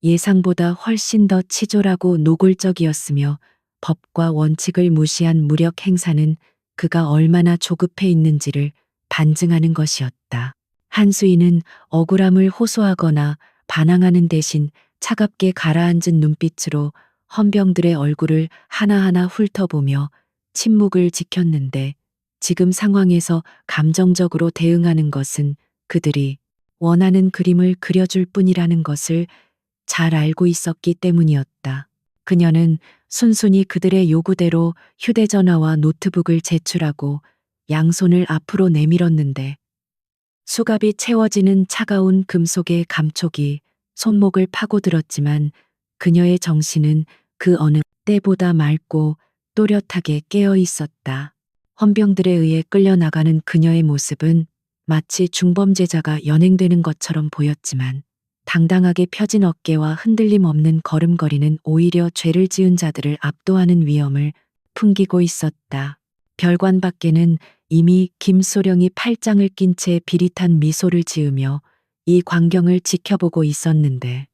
Speaker 1: 예상보다 훨씬 더 치졸하고 노골적이었으며 법과 원칙을 무시한 무력 행사는 그가 얼마나 조급해 있는지를 반증하는 것이었다. 한수인은 억울함을 호소하거나 반항하는 대신 차갑게 가라앉은 눈빛으로 헌병들의 얼굴을 하나하나 훑어보며 침묵을 지켰는데 지금 상황에서 감정적으로 대응하는 것은 그들이 원하는 그림을 그려줄 뿐이라는 것을 잘 알고 있었기 때문이었다. 그녀는 순순히 그들의 요구대로 휴대전화와 노트북을 제출하고 양손을 앞으로 내밀었는데 수갑이 채워지는 차가운 금속의 감촉이 손목을 파고들었지만 그녀의 정신은 그 어느 때보다 맑고 또렷하게 깨어 있었다. 헌병들에 의해 끌려나가는 그녀의 모습은 마치 중범죄자가 연행되는 것처럼 보였지만 당당하게 펴진 어깨와 흔들림 없는 걸음걸이는 오히려 죄를 지은 자들을 압도하는 위엄을 풍기고 있었다. 별관 밖에는 이미 김소령이 팔짱을 낀 채 비릿한 미소를 지으며 이 광경을 지켜보고 있었는데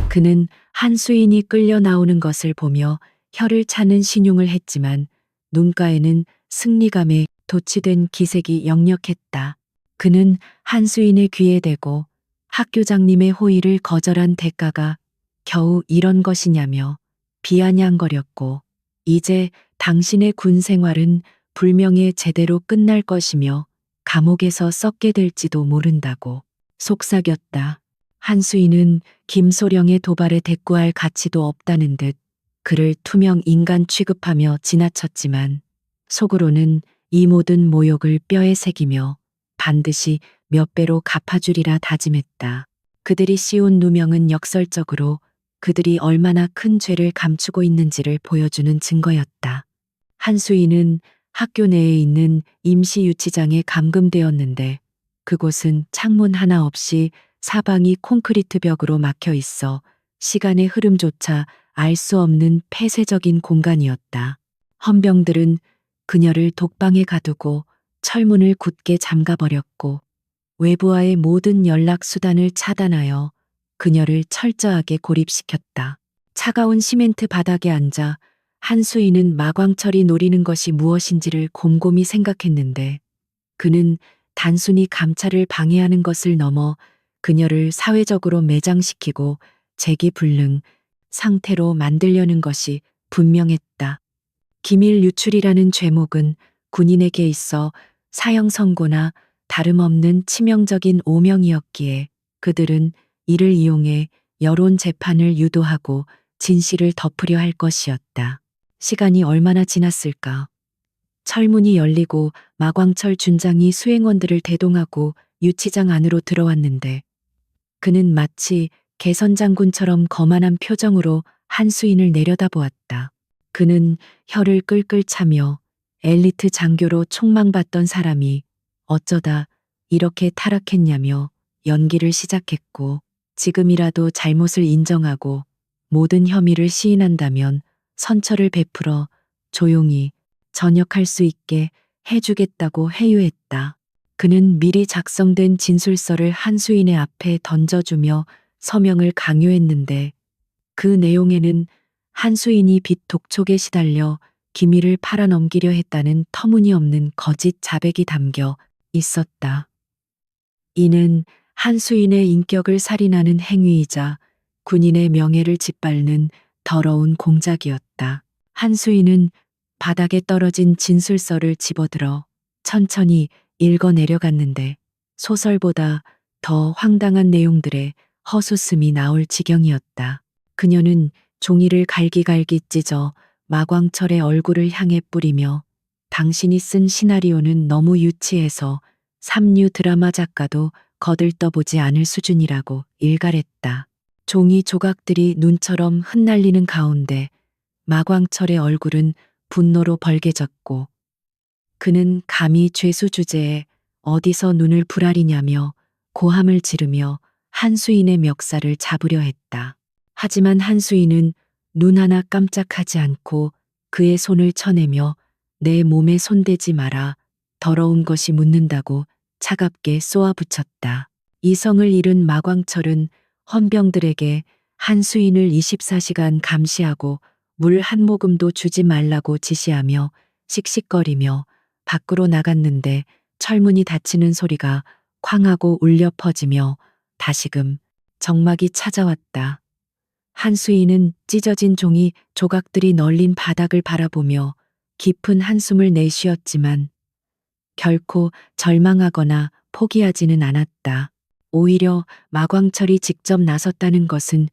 Speaker 1: 그는 한수인이 끌려 나오는 것을 보며 혀를 차는 신용을 했지만 눈가에는 승리감에 도취된 기색이 역력했다. 그는 한수인의 귀에 대고 학교장님의 호의를 거절한 대가가 겨우 이런 것이냐며 비아냥거렸고 이제 당신의 군 생활은 불명예 제대로 끝날 것이며 감옥에서 썩게 될지도 모른다고 속삭였다. 한수인은 김소령의 도발에 대꾸할 가치도 없다는 듯 그를 투명 인간 취급하며 지나쳤지만 속으로는 이 모든 모욕을 뼈에 새기며 반드시 몇 배로 갚아주리라 다짐했다. 그들이 씌운 누명은 역설적으로 그들이 얼마나 큰 죄를 감추고 있는지를 보여주는 증거였다. 한수인은 학교 내에 있는 임시 유치장에 감금되었는데 그곳은 창문 하나 없이 사방이 콘크리트 벽으로 막혀 있어 시간의 흐름조차 알 수 없는 폐쇄적인 공간이었다. 헌병들은 그녀를 독방에 가두고 철문을 굳게 잠가버렸고 외부와의 모든 연락 수단을 차단하여 그녀를 철저하게 고립시켰다. 차가운 시멘트 바닥에 앉아 한수인은 마광철이 노리는 것이 무엇인지를 곰곰이 생각했는데 그는 단순히 감찰을 방해하는 것을 넘어 그녀를 사회적으로 매장시키고 재기불능 상태로 만들려는 것이 분명했다. 기밀 유출이라는 죄목은 군인에게 있어 사형 선고나 다름없는 치명적인 오명이었기에 그들은 이를 이용해 여론 재판을 유도하고 진실을 덮으려 할 것이었다. 시간이 얼마나 지났을까? 철문이 열리고 마광철 준장이 수행원들을 대동하고 유치장 안으로 들어왔는데 그는 마치 개선 장군처럼 거만한 표정으로 한수인을 내려다보았다. 그는 혀를 끌끌 차며 엘리트 장교로 촉망받던 사람이 어쩌다 이렇게 타락했냐며 연기를 시작했고 지금이라도 잘못을 인정하고 모든 혐의를 시인한다면 선처를 베풀어 조용히 전역할 수 있게 해주겠다고 해유했다. 그는 미리 작성된 진술서를 한수인의 앞에 던져주며 서명을 강요했는데 그 내용에는 한수인이 빚 독촉에 시달려 기밀을 팔아넘기려 했다는 터무니없는 거짓 자백이 담겨 있었다. 이는 한수인의 인격을 살인하는 행위이자 군인의 명예를 짓밟는 더러운 공작이었다. 한수인은 바닥에 떨어진 진술서를 집어들어 천천히 읽어 내려갔는데 소설보다 더 황당한 내용들의 허수음이 나올 지경이었다. 그녀는 종이를 갈기갈기 찢어 마광철의 얼굴을 향해 뿌리며 당신이 쓴 시나리오는 너무 유치해서 삼류 드라마 작가도 거들떠보지 않을 수준이라고 일갈했다. 종이 조각들이 눈처럼 흩날리는 가운데 마광철의 얼굴은 분노로 벌개졌고 그는 감히 죄수 주제에 어디서 눈을 부라리냐며 고함을 지르며 한수인의 멱살을 잡으려 했다. 하지만 한수인은 눈 하나 깜짝하지 않고 그의 손을 쳐내며 내 몸에 손대지 마라. 더러운 것이 묻는다고 차갑게 쏘아붙였다. 이성을 잃은 마광철은 헌병들에게 한수인을 24시간 감시하고 물 한 모금도 주지 말라고 지시하며 씩씩거리며 밖으로 나갔는데 철문이 닫히는 소리가 쾅하고 울려 퍼지며 다시금 적막이 찾아왔다. 한수인은 찢어진 종이 조각들이 널린 바닥을 바라보며 깊은 한숨을 내쉬었지만 결코 절망하거나 포기하지는 않았다. 오히려 마광철이 직접 나섰다는 것은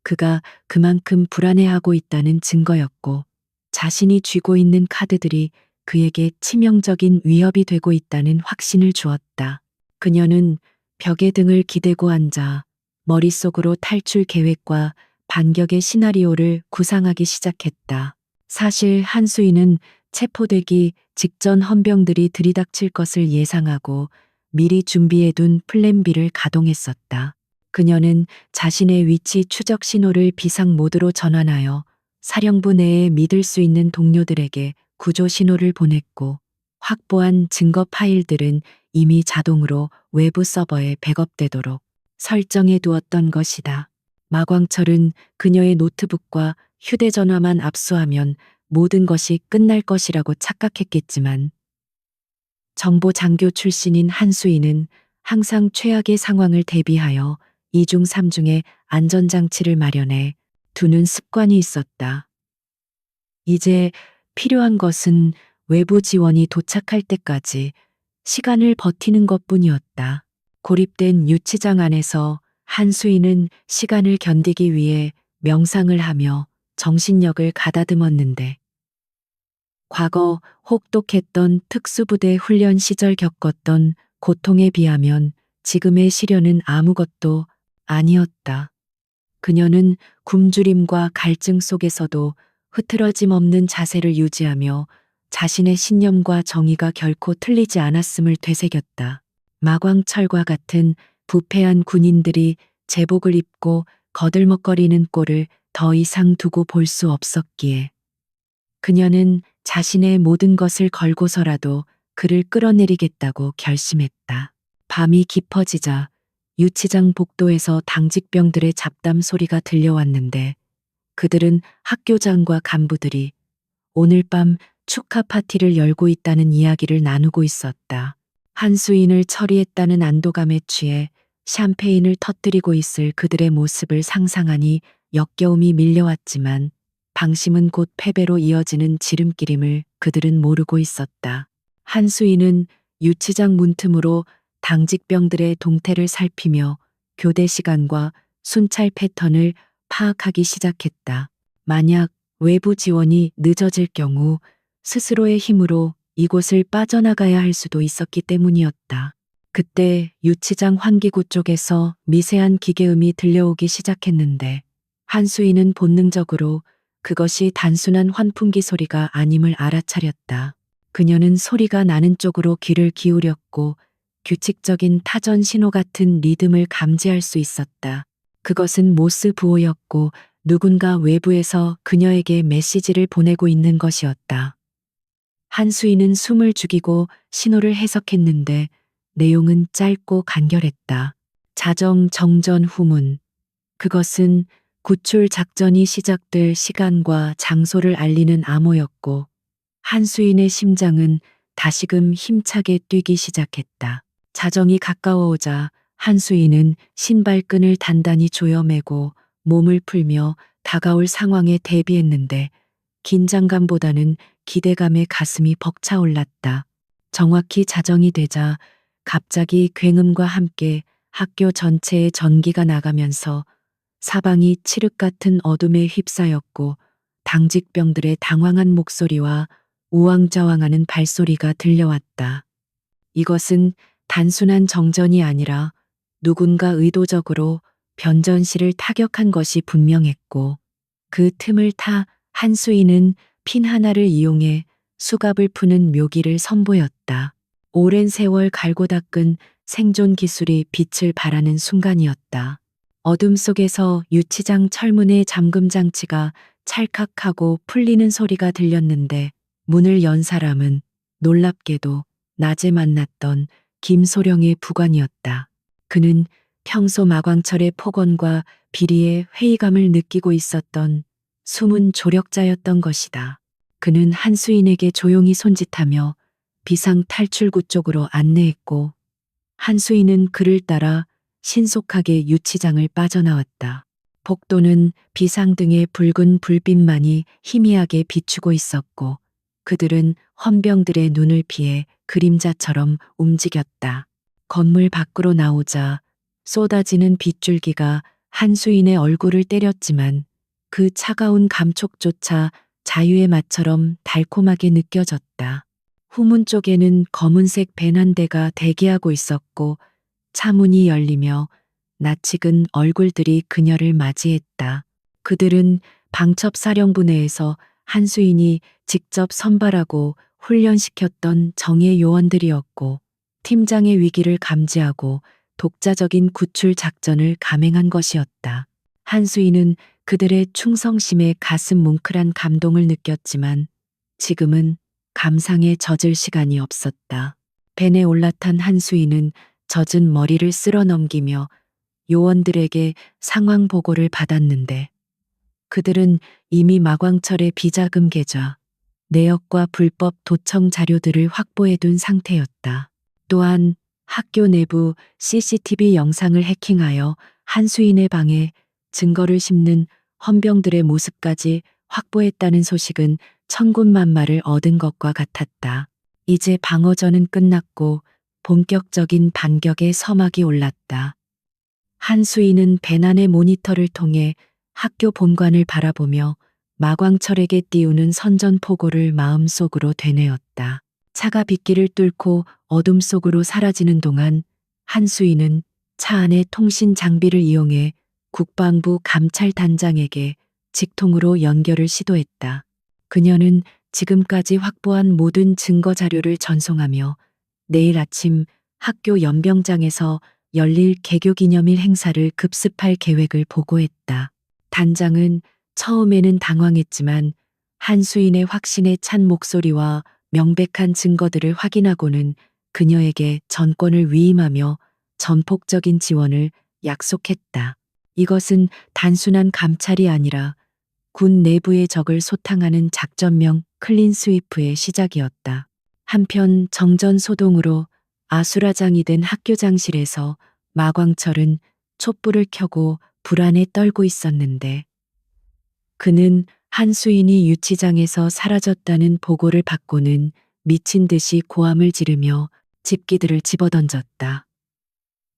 Speaker 1: 그가 그만큼 불안해하고 있다는 증거였고, 자신이 쥐고 있는 카드들이 그에게 치명적인 위협이 되고 있다는 확신을 주었다. 그녀는 벽에 등을 기대고 앉아 머릿속으로 탈출 계획과 반격의 시나리오를 구상하기 시작했다. 사실 한수인은 체포되기 직전 헌병들이 들이닥칠 것을 예상하고 미리 준비해둔 플랜 B를 가동했었다. 그녀는 자신의 위치 추적 신호를 비상 모드로 전환하여 사령부 내에 믿을 수 있는 동료들에게 구조 신호를 보냈고, 확보한 증거 파일들은 이미 자동으로 외부 서버에 백업되도록 설정해 두었던 것이다. 마광철은 그녀의 노트북과 휴대전화만 압수하면 모든 것이 끝날 것이라고 착각했겠지만, 정보 장교 출신인 한수인은 항상 최악의 상황을 대비하여 2중 3중의 안전장치를 마련해 두는 습관이 있었다. 이제 필요한 것은 외부 지원이 도착할 때까지 시간을 버티는 것뿐이었다. 고립된 유치장 안에서 한수인은 시간을 견디기 위해 명상을 하며 정신력을 가다듬었는데, 과거 혹독했던 특수부대 훈련 시절 겪었던 고통에 비하면 지금의 시련은 아무것도 아니었다. 그녀는 굶주림과 갈증 속에서도 흐트러짐 없는 자세를 유지하며 자신의 신념과 정의가 결코 틀리지 않았음을 되새겼다. 마광철과 같은 부패한 군인들이 제복을 입고 거들먹거리는 꼴을 더 이상 두고 볼 수 없었기에 그녀는 자신의 모든 것을 걸고서라도 그를 끌어내리겠다고 결심했다. 밤이 깊어지자 유치장 복도에서 당직병들의 잡담 소리가 들려왔는데, 그들은 학교장과 간부들이 오늘 밤 축하 파티를 열고 있다는 이야기를 나누고 있었다. 한수인을 처리했다는 안도감에 취해 샴페인을 터뜨리고 있을 그들의 모습을 상상하니 역겨움이 밀려왔지만, 방심은 곧 패배로 이어지는 지름길임을 그들은 모르고 있었다. 한수인은 유치장 문틈으로 당직병들의 동태를 살피며 교대 시간과 순찰 패턴을 파악하기 시작했다. 만약 외부 지원이 늦어질 경우 스스로의 힘으로 이곳을 빠져나가야 할 수도 있었기 때문이었다. 그때 유치장 환기구 쪽에서 미세한 기계음이 들려오기 시작했는데, 한수인은 본능적으로 그것이 단순한 환풍기 소리가 아님을 알아차렸다. 그녀는 소리가 나는 쪽으로 귀를 기울였고 규칙적인 타전 신호 같은 리듬을 감지할 수 있었다. 그것은 모스 부호였고 누군가 외부에서 그녀에게 메시지를 보내고 있는 것이었다. 한수인은 숨을 죽이고 신호를 해석했는데 내용은 짧고 간결했다. 자정 정전 후문. 그것은 구출 작전이 시작될 시간과 장소를 알리는 암호였고, 한수인의 심장은 다시금 힘차게 뛰기 시작했다. 자정이 가까워오자 한수인은 신발끈을 단단히 조여매고 몸을 풀며 다가올 상황에 대비했는데, 긴장감보다는 기대감에 가슴이 벅차올랐다. 정확히 자정이 되자 갑자기 굉음과 함께 학교 전체에 전기가 나가면서 사방이 칠흑 같은 어둠에 휩싸였고, 당직병들의 당황한 목소리와 우왕좌왕하는 발소리가 들려왔다. 이것은 단순한 정전이 아니라 누군가 의도적으로 변전실을 타격한 것이 분명했고, 그 틈을 타 한수인은 핀 하나를 이용해 수갑을 푸는 묘기를 선보였다. 오랜 세월 갈고 닦은 생존 기술이 빛을 발하는 순간이었다. 어둠 속에서 유치장 철문의 잠금 장치가 찰칵하고 풀리는 소리가 들렸는데, 문을 연 사람은 놀랍게도 낮에 만났던 김소령의 부관이었다. 그는 평소 마광철의 폭언과 비리의 회의감을 느끼고 있었던 숨은 조력자였던 것이다. 그는 한수인에게 조용히 손짓하며 비상 탈출구 쪽으로 안내했고, 한수인은 그를 따라 신속하게 유치장을 빠져나왔다. 복도는 비상등의 붉은 불빛만이 희미하게 비추고 있었고 그들은 헌병들의 눈을 피해 그림자처럼 움직였다. 건물 밖으로 나오자 쏟아지는 빗줄기가 한수인의 얼굴을 때렸지만 그 차가운 감촉조차 자유의 맛처럼 달콤하게 느껴졌다. 후문 쪽에는 검은색 벤 한 대가 대기하고 있었고 차문이 열리며 낯익은 얼굴들이 그녀를 맞이했다. 그들은 방첩사령부 내에서 한수인이 직접 선발하고 훈련시켰던 정예 요원들이었고 팀장의 위기를 감지하고 독자적인 구출 작전을 감행한 것이었다. 한수인은 그들의 충성심에 가슴 뭉클한 감동을 느꼈지만 지금은 감상에 젖을 시간이 없었다. 벤에 올라탄 한수인은 젖은 머리를 쓸어 넘기며 요원들에게 상황 보고를 받았는데 그들은 이미 마광철의 비자금 계좌, 내역과 불법 도청 자료들을 확보해둔 상태였다. 또한 학교 내부 CCTV 영상을 해킹하여 한수인의 방에 증거를 심는 헌병들의 모습까지 확보했다는 소식은 천군만마를 얻은 것과 같았다. 이제 방어전은 끝났고 본격적인 반격의 서막이 올랐다. 한수인은 배난의 모니터를 통해 학교 본관을 바라보며 마광철에게 띄우는 선전포고를 마음속으로 되뇌었다. 차가 빗길을 뚫고 어둠 속으로 사라지는 동안 한수인은 차 안의 통신 장비를 이용해 국방부 감찰단장에게 직통으로 연결을 시도했다. 그녀는 지금까지 확보한 모든 증거 자료를 전송하며 내일 아침 학교 연병장에서 열릴 개교 기념일 행사를 급습할 계획을 보고했다. 단장은 처음에는 당황했지만 한수인의 확신에 찬 목소리와 명백한 증거들을 확인하고는 그녀에게 전권을 위임하며 전폭적인 지원을 약속했다. 이것은 단순한 감찰이 아니라 군 내부의 적을 소탕하는 작전명 클린 스위프의 시작이었다. 한편 정전 소동으로 아수라장이 된 학교장실에서 마광철은 촛불을 켜고 불안에 떨고 있었는데 그는 한수인이 유치장에서 사라졌다는 보고를 받고는 미친 듯이 고함을 지르며 집기들을 집어던졌다.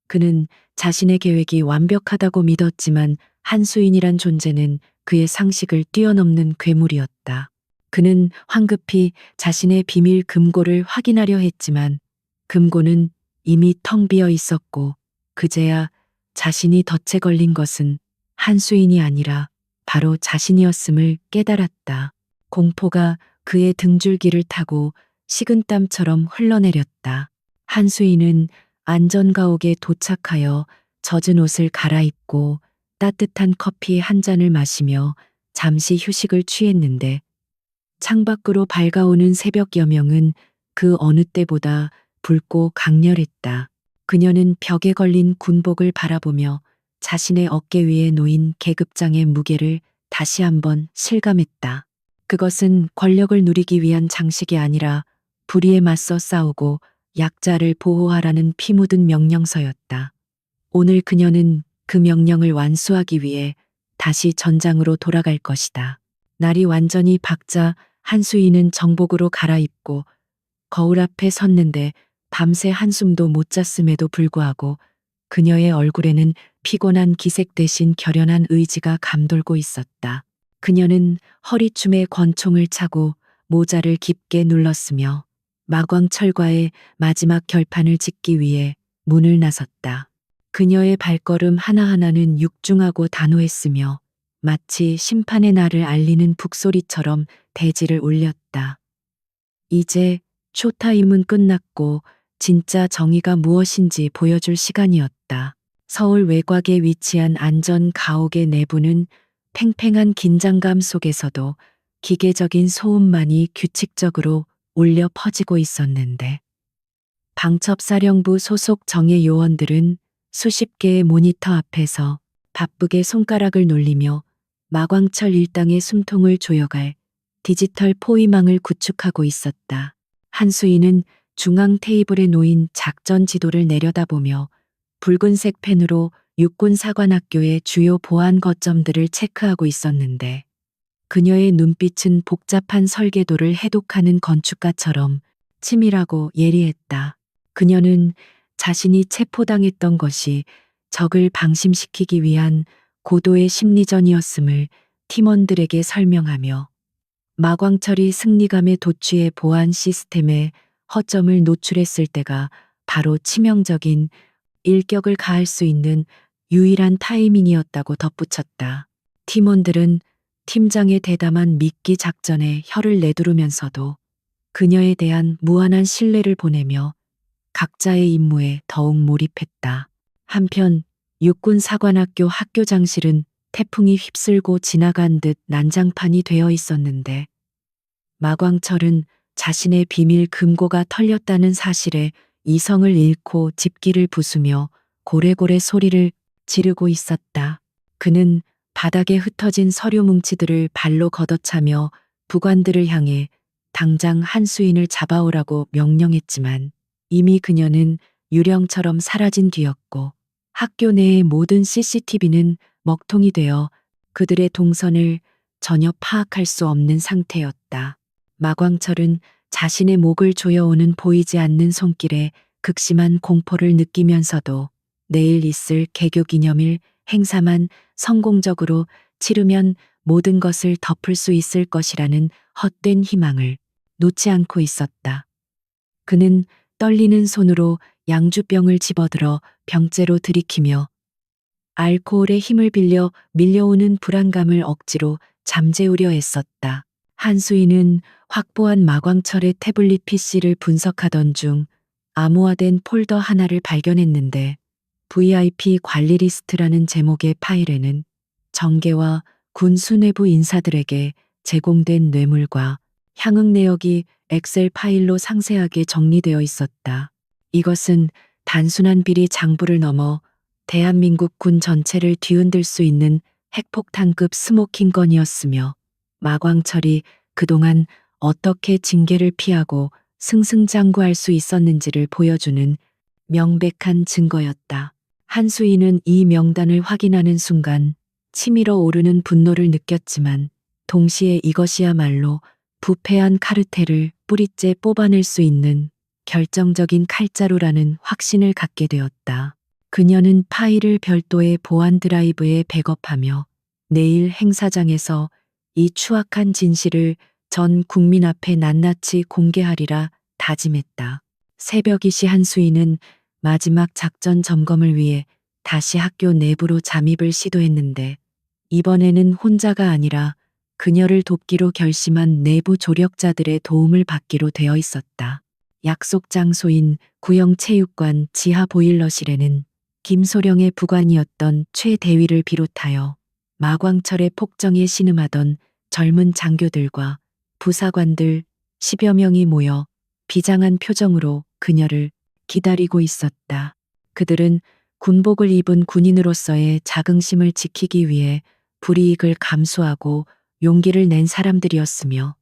Speaker 1: 그는 자신의 계획이 완벽하다고 믿었지만 한수인이란 존재는 그의 상식을 뛰어넘는 괴물이었다. 그는 황급히 자신의 비밀 금고를 확인하려 했지만 금고는 이미 텅 비어 있었고 그제야 자신이 덫에 걸린 것은 한수인이 아니라 바로 자신이었음을 깨달았다. 공포가 그의 등줄기를 타고 식은땀처럼 흘러내렸다. 한수인은 안전가옥에 도착하여 젖은 옷을 갈아입고 따뜻한 커피 한 잔을 마시며 잠시 휴식을 취했는데 창밖으로 밝아오는 새벽 여명은 그 어느 때보다 붉고 강렬했다. 그녀는 벽에 걸린 군복을 바라보며 자신의 어깨 위에 놓인 계급장의 무게를 다시 한번 실감했다. 그것은 권력을 누리기 위한 장식이 아니라 불의에 맞서 싸우고 약자를 보호하라는 피 묻은 명령서였다. 오늘 그녀는 그 명령을 완수하기 위해 다시 전장으로 돌아갈 것이다. 날이 완전히 밝자 한수인은 정복으로 갈아입고 거울 앞에 섰는데 밤새 한숨도 못 잤음에도 불구하고 그녀의 얼굴에는 피곤한 기색 대신 결연한 의지가 감돌고 있었다. 그녀는 허리춤에 권총을 차고 모자를 깊게 눌렀으며 마광철과의 마지막 결판을 짓기 위해 문을 나섰다. 그녀의 발걸음 하나하나는 육중하고 단호했으며 마치 심판의 날을 알리는 북소리처럼 대지를 울렸다. 이제 쇼타임은 끝났고 진짜 정의가 무엇인지 보여줄 시간이었다. 서울 외곽에 위치한 안전 가옥의 내부는 팽팽한 긴장감 속에서도 기계적인 소음만이 규칙적으로 울려 퍼지고 있었는데 방첩사령부 소속 정예 요원들은 수십 개의 모니터 앞에서 바쁘게 손가락을 놀리며 마광철 일당의 숨통을 조여갈 디지털 포위망을 구축하고 있었다. 한수인은 중앙 테이블에 놓인 작전 지도를 내려다보며 붉은색 펜으로 육군사관학교의 주요 보안 거점들을 체크하고 있었는데 그녀의 눈빛은 복잡한 설계도를 해독하는 건축가처럼 치밀하고 예리했다. 그녀는 자신이 체포당했던 것이 적을 방심시키기 위한 고도의 심리전이었음을 팀원들에게 설명하며 마광철이 승리감에 도취해 보안 시스템에 허점을 노출했을 때가 바로 치명적인 일격을 가할 수 있는 유일한 타이밍이었다고 덧붙였다. 팀원들은 팀장의 대담한 미끼 작전에 혀를 내두르면서도 그녀에 대한 무한한 신뢰를 보내며 각자의 임무에 더욱 몰입했다. 한편 육군사관학교 학교장실은 태풍이 휩쓸고 지나간 듯 난장판이 되어 있었는데 마광철은 자신의 비밀 금고가 털렸다는 사실에 이성을 잃고 집기를 부수며 고래고래 소리를 지르고 있었다. 그는 바닥에 흩어진 서류 뭉치들을 발로 걷어차며 부관들을 향해 당장 한수인을 잡아오라고 명령했지만 이미 그녀는 유령처럼 사라진 뒤였고 학교 내의 모든 CCTV는 먹통이 되어 그들의 동선을 전혀 파악할 수 없는 상태였다. 마광철은 자신의 목을 조여오는 보이지 않는 손길에 극심한 공포를 느끼면서도 내일 있을 개교 기념일 행사만 성공적으로 치르면 모든 것을 덮을 수 있을 것이라는 헛된 희망을 놓지 않고 있었다. 그는 떨리는 손으로 양주병을 집어들어 병째로 들이키며 알코올의 힘을 빌려 밀려오는 불안감을 억지로 잠재우려 했었다. 한수인은 확보한 마광철의 태블릿 PC를 분석하던 중 암호화된 폴더 하나를 발견했는데 VIP 관리 리스트라는 제목의 파일에는 정계와 군 수뇌부 인사들에게 제공된 뇌물과 향응 내역이 엑셀 파일로 상세하게 정리되어 있었다. 이것은 단순한 비리 장부를 넘어 대한민국 군 전체를 뒤흔들 수 있는 핵폭탄급 스모킹 건이었으며 마광철이 그동안 어떻게 징계를 피하고 승승장구할 수 있었는지를 보여주는 명백한 증거였다. 한수인은 이 명단을 확인하는 순간 치밀어 오르는 분노를 느꼈지만 동시에 이것이야말로 부패한 카르텔을 뿌리째 뽑아낼 수 있는 결정적인 칼자루라는 확신을 갖게 되었다. 그녀는 파일을 별도의 보안 드라이브에 백업하며 내일 행사장에서 이 추악한 진실을 전 국민 앞에 낱낱이 공개하리라 다짐했다. 새벽 2시 한수인은 마지막 작전 점검을 위해 다시 학교 내부로 잠입을 시도했는데 이번에는 혼자가 아니라 그녀를 돕기로 결심한 내부 조력자들의 도움을 받기로 되어 있었다. 약속 장소인 구영체육관 지하 보일러실에는 김소령의 부관이었던 최 대위를 비롯하여 마광철의 폭정에 신음하던 젊은 장교들과 부사관들 10여 명이 모여 비장한 표정으로 그녀를 기다리고 있었다. 그들은 군복을 입은 군인으로서의 자긍심을 지키기 위해 불이익을 감수하고 용기를 낸 사람들이었으며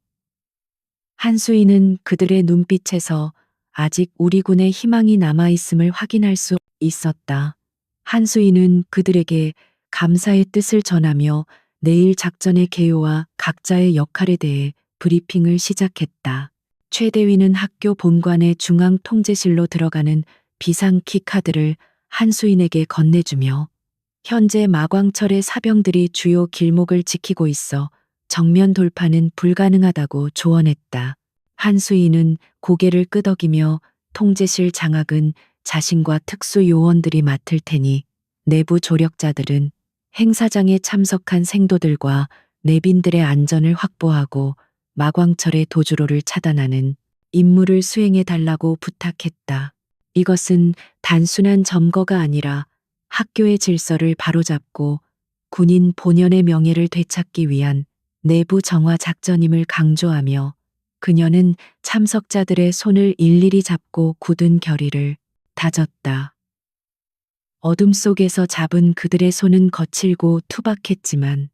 Speaker 1: 한수인은 그들의 눈빛에서 아직 우리 군에 희망이 남아있음을 확인할 수 있었다. 한수인은 그들에게 감사의 뜻을 전하며 내일 작전의 개요와 각자의 역할에 대해 브리핑을 시작했다. 최대위는 학교 본관의 중앙 통제실로 들어가는 비상키 카드를 한수인에게 건네주며 현재 마광철의 사병들이 주요 길목을 지키고 있어 정면 돌파는 불가능하다고 조언했다. 한수인은 고개를 끄덕이며 통제실 장악은 자신과 특수 요원들이 맡을 테니 내부 조력자들은 행사장에 참석한 생도들과 내빈들의 안전을 확보하고 마광철의 도주로를 차단하는 임무를 수행해 달라고 부탁했다. 이것은 단순한 점거가 아니라 학교의 질서를 바로잡고 군인 본연의 명예를 되찾기 위한 내부 정화 작전임을 강조하며 그녀는 참석자들의 손을 일일이 잡고 굳은 결의를 다졌다. 어둠 속에서 잡은 그들의 손은 거칠고 투박했지만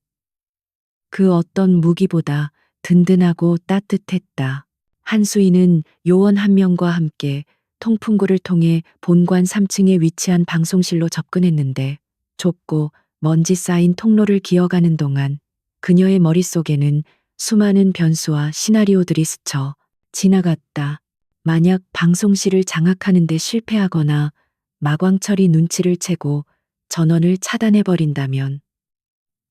Speaker 1: 그 어떤 무기보다 든든하고 따뜻했다. 한수인은 요원 한 명과 함께 통풍구를 통해 본관 3층에 위치한 방송실로 접근했는데 좁고 먼지 쌓인 통로를 기어가는 동안 그녀의 머릿속에는 수많은 변수와 시나리오들이 스쳐 지나갔다. 만약 방송실을 장악하는 데 실패하거나 마광철이 눈치를 채고 전원을 차단해버린다면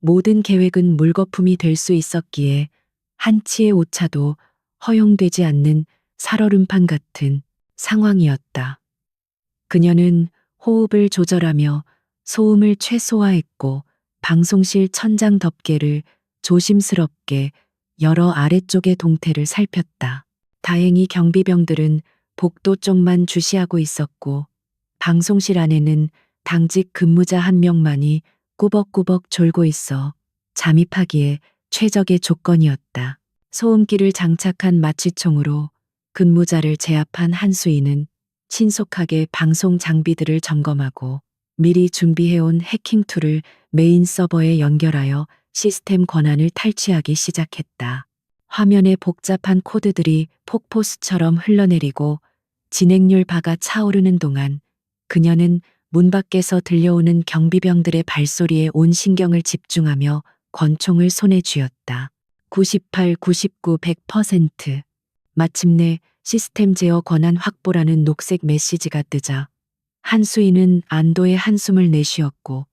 Speaker 1: 모든 계획은 물거품이 될 수 있었기에 한치의 오차도 허용되지 않는 살얼음판 같은 상황이었다. 그녀는 호흡을 조절하며 소음을 최소화했고 방송실 천장 덮개를 조심스럽게 열어 아래쪽의 동태를 살폈다. 다행히 경비병들은 복도 쪽만 주시하고 있었고 방송실 안에는 당직 근무자 한 명만이 꾸벅꾸벅 졸고 있어 잠입하기에 최적의 조건이었다. 소음기를 장착한 마취총으로 근무자를 제압한 한수인은 신속하게 방송 장비들을 점검하고 미리 준비해온 해킹 툴을 메인 서버에 연결하여 시스템 권한을 탈취하기 시작했다. 화면에 복잡한 코드들이 폭포수처럼 흘러내리고 진행률 바가 차오르는 동안 그녀는 문 밖에서 들려오는 경비병들의 발소리에 온 신경을 집중하며 권총을 손에 쥐었다. 98, 99, 100%. 마침내 시스템 제어 권한 확보라는 녹색 메시지가 뜨자 한수인은 안도의 한숨을 내쉬었고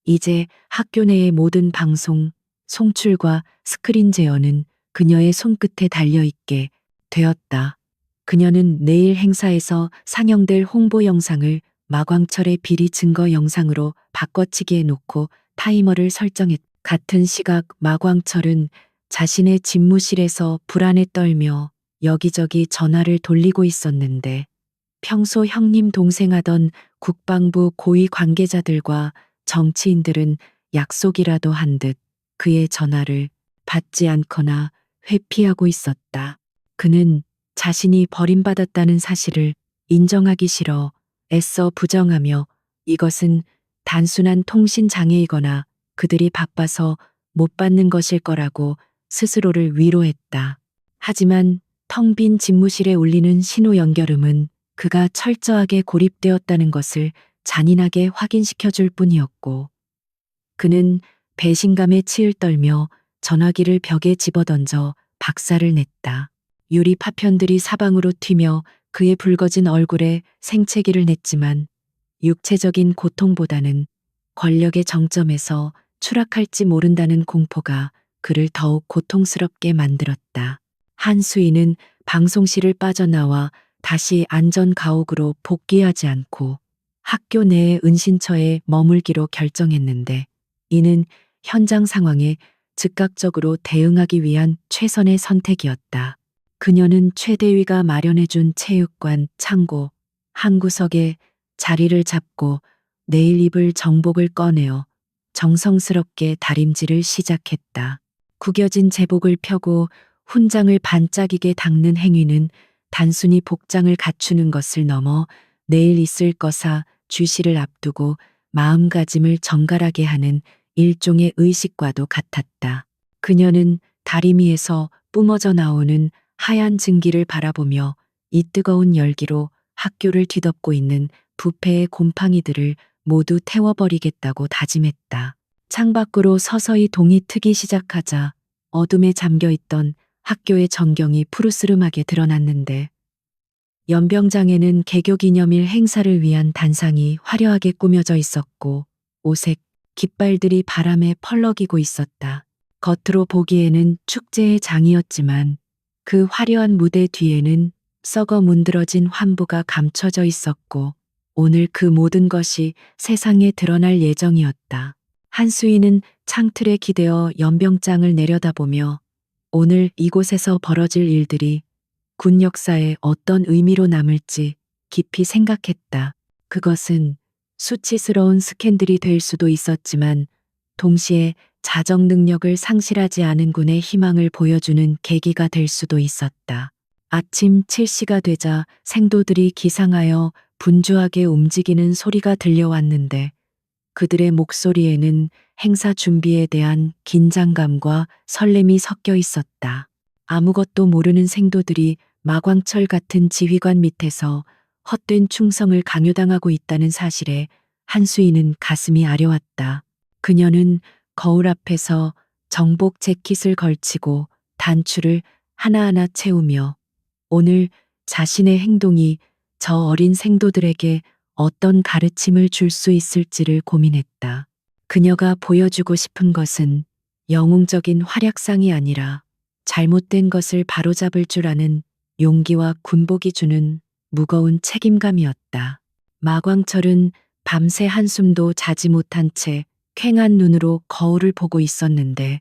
Speaker 1: 이제 학교 내의 모든 방송, 송출과 스크린 제어는 그녀의 손끝에 달려있게 되었다. 그녀는 내일 행사에서 상영될 홍보 영상을 마광철의 비리 증거 영상으로 바꿔치기해 놓고 타이머를 설정했다. 같은 시각 마광철은 자신의 집무실에서 불안에 떨며 여기저기 전화를 돌리고 있었는데 평소 형님 동생 하던 국방부 고위 관계자들과 정치인들은 약속이라도 한 듯 그의 전화를 받지 않거나 회피하고 있었다. 그는 자신이 버림받았다는 사실을 인정하기 싫어 애써 부정하며 이것은 단순한 통신 장애이거나 그들이 바빠서 못 받는 것일 거라고 스스로를 위로했다. 하지만 텅 빈 집무실에 울리는 신호 연결음은 그가 철저하게 고립되었다는 것을 잔인하게 확인시켜 줄 뿐이었고 그는 배신감에 치을 떨며 전화기를 벽에 집어던져 박살을 냈다. 유리 파편들이 사방으로 튀며 그의 붉어진 얼굴에 생채기를 냈지만 육체적인 고통보다는 권력의 정점에서 추락할지 모른다는 공포가 그를 더욱 고통스럽게 만들었다. 한수인은 방송실을 빠져나와 다시 안전 가옥으로 복귀하지 않고 학교 내의 은신처에 머물기로 결정했는데 이는 현장 상황에 즉각적으로 대응하기 위한 최선의 선택이었다. 그녀는 최대위가 마련해준 체육관 창고 한 구석에 자리를 잡고 내일 입을 정복을 꺼내어 정성스럽게 다림질을 시작했다. 구겨진 제복을 펴고 훈장을 반짝이게 닦는 행위는 단순히 복장을 갖추는 것을 넘어 내일 있을 거사 주시를 앞두고 마음가짐을 정갈하게 하는 일종의 의식과도 같았다. 그녀는 다리미에서 뿜어져 나오는 하얀 증기를 바라보며 이 뜨거운 열기로 학교를 뒤덮고 있는 부패의 곰팡이들을 모두 태워버리겠다고 다짐했다. 창밖으로 서서히 동이 트기 시작하자 어둠에 잠겨있던 학교의 전경이 푸르스름하게 드러났는데 연병장에는 개교 기념일 행사를 위한 단상이 화려하게 꾸며져 있었고 오색 깃발들이 바람에 펄럭이고 있었다. 겉으로 보기에는 축제의 장이었지만 그 화려한 무대 뒤에는 썩어 문드러진 환부가 감춰져 있었고 오늘 그 모든 것이 세상에 드러날 예정이었다. 한수인은 창틀에 기대어 연병장을 내려다보며 오늘 이곳에서 벌어질 일들이 군 역사에 어떤 의미로 남을지 깊이 생각했다. 그것은 수치스러운 스캔들이 될 수도 있었지만 동시에 자정 능력을 상실하지 않은 군의 희망을 보여주는 계기가 될 수도 있었다. 아침 7시가 되자 생도들이 기상하여 분주하게 움직이는 소리가 들려왔는데 그들의 목소리에는 행사 준비에 대한 긴장감과 설렘이 섞여 있었다. 아무것도 모르는 생도들이 마광철 같은 지휘관 밑에서 헛된 충성을 강요당하고 있다는 사실에 한수인은 가슴이 아려왔다. 그녀는 거울 앞에서 정복 재킷을 걸치고 단추를 하나하나 채우며 오늘 자신의 행동이 저 어린 생도들에게 어떤 가르침을 줄 수 있을지를 고민했다. 그녀가 보여주고 싶은 것은 영웅적인 활약상이 아니라 잘못된 것을 바로잡을 줄 아는 용기와 군복이 주는 무거운 책임감이었다. 마광철은 밤새 한숨도 자지 못한 채 퀭한 눈으로 거울을 보고 있었는데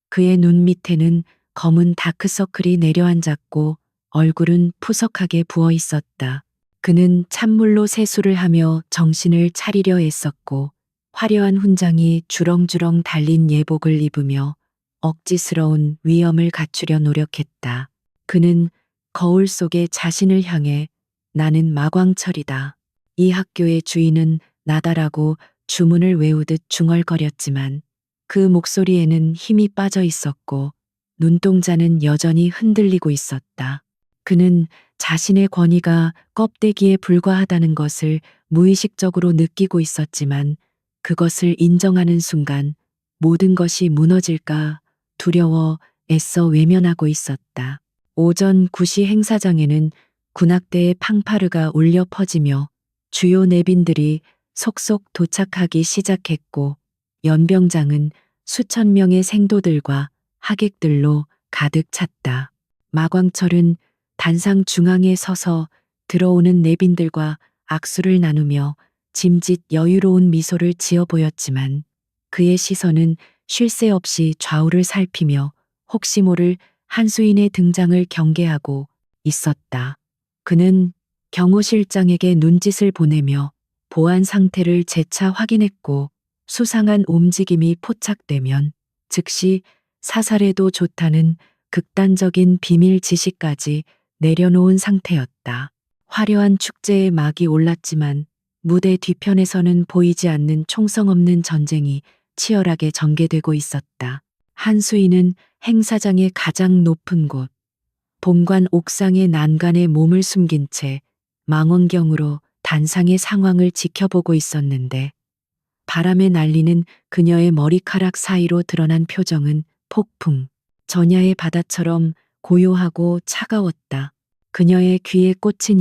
Speaker 1: 그의 눈 밑에는 검은 다크서클이 내려앉았고 얼굴은 푸석하게 부어 있었다. 그는 찬물로 세수를 하며 정신을 차리려 애썼고 화려한 훈장이 주렁주렁 달린 예복을 입으며 억지스러운 위엄을 갖추려 노력했다. 그는 거울 속의 자신을 향해 나는 마광철이다. 이 학교의 주인은 나다라고 주문을 외우듯 중얼거렸지만 그 목소리에는 힘이 빠져 있었고 눈동자는 여전히 흔들리고 있었다. 그는 자신의 권위가 껍데기에 불과하다는 것을 무의식적으로 느끼고 있었지만 그것을 인정하는 순간 모든 것이 무너질까 두려워 애써 외면하고 있었다. 오전 9시 행사장에는 군악대의 팡파르가 울려 퍼지며 주요 내빈들이 속속 도착하기 시작했고 연병장은 수천 명의 생도들과 하객들로 가득 찼다. 마광철은 단상 중앙에 서서 들어오는 내빈들과 악수를 나누며 짐짓 여유로운 미소를 지어 보였지만 그의 시선은 쉴 새 없이 좌우를 살피며 혹시 모를 한수인의 등장을 경계하고 있었다. 그는 경호실장에게 눈짓을 보내며 보안 상태를 재차 확인했고 수상한 움직임이 포착되면 즉시 사살해도 좋다는 극단적인 비밀 지시까지 내려놓은 상태였다. 화려한 축제의 막이 올랐지만 무대 뒤편에서는 보이지 않는 총성 없는 전쟁이 치열하게 전개되고 있었다. 한수인은 행사장의 가장 높은 곳, 본관 옥상의 난간에 몸을 숨긴 채 망원경으로 단상의 상황을 지켜보고 있었는데 바람에 날리는 그녀의 머리카락 사이로 드러난 표정은 폭풍, 전야의 바다처럼 고요하고 차가웠다. 그녀의 귀에 꽂힌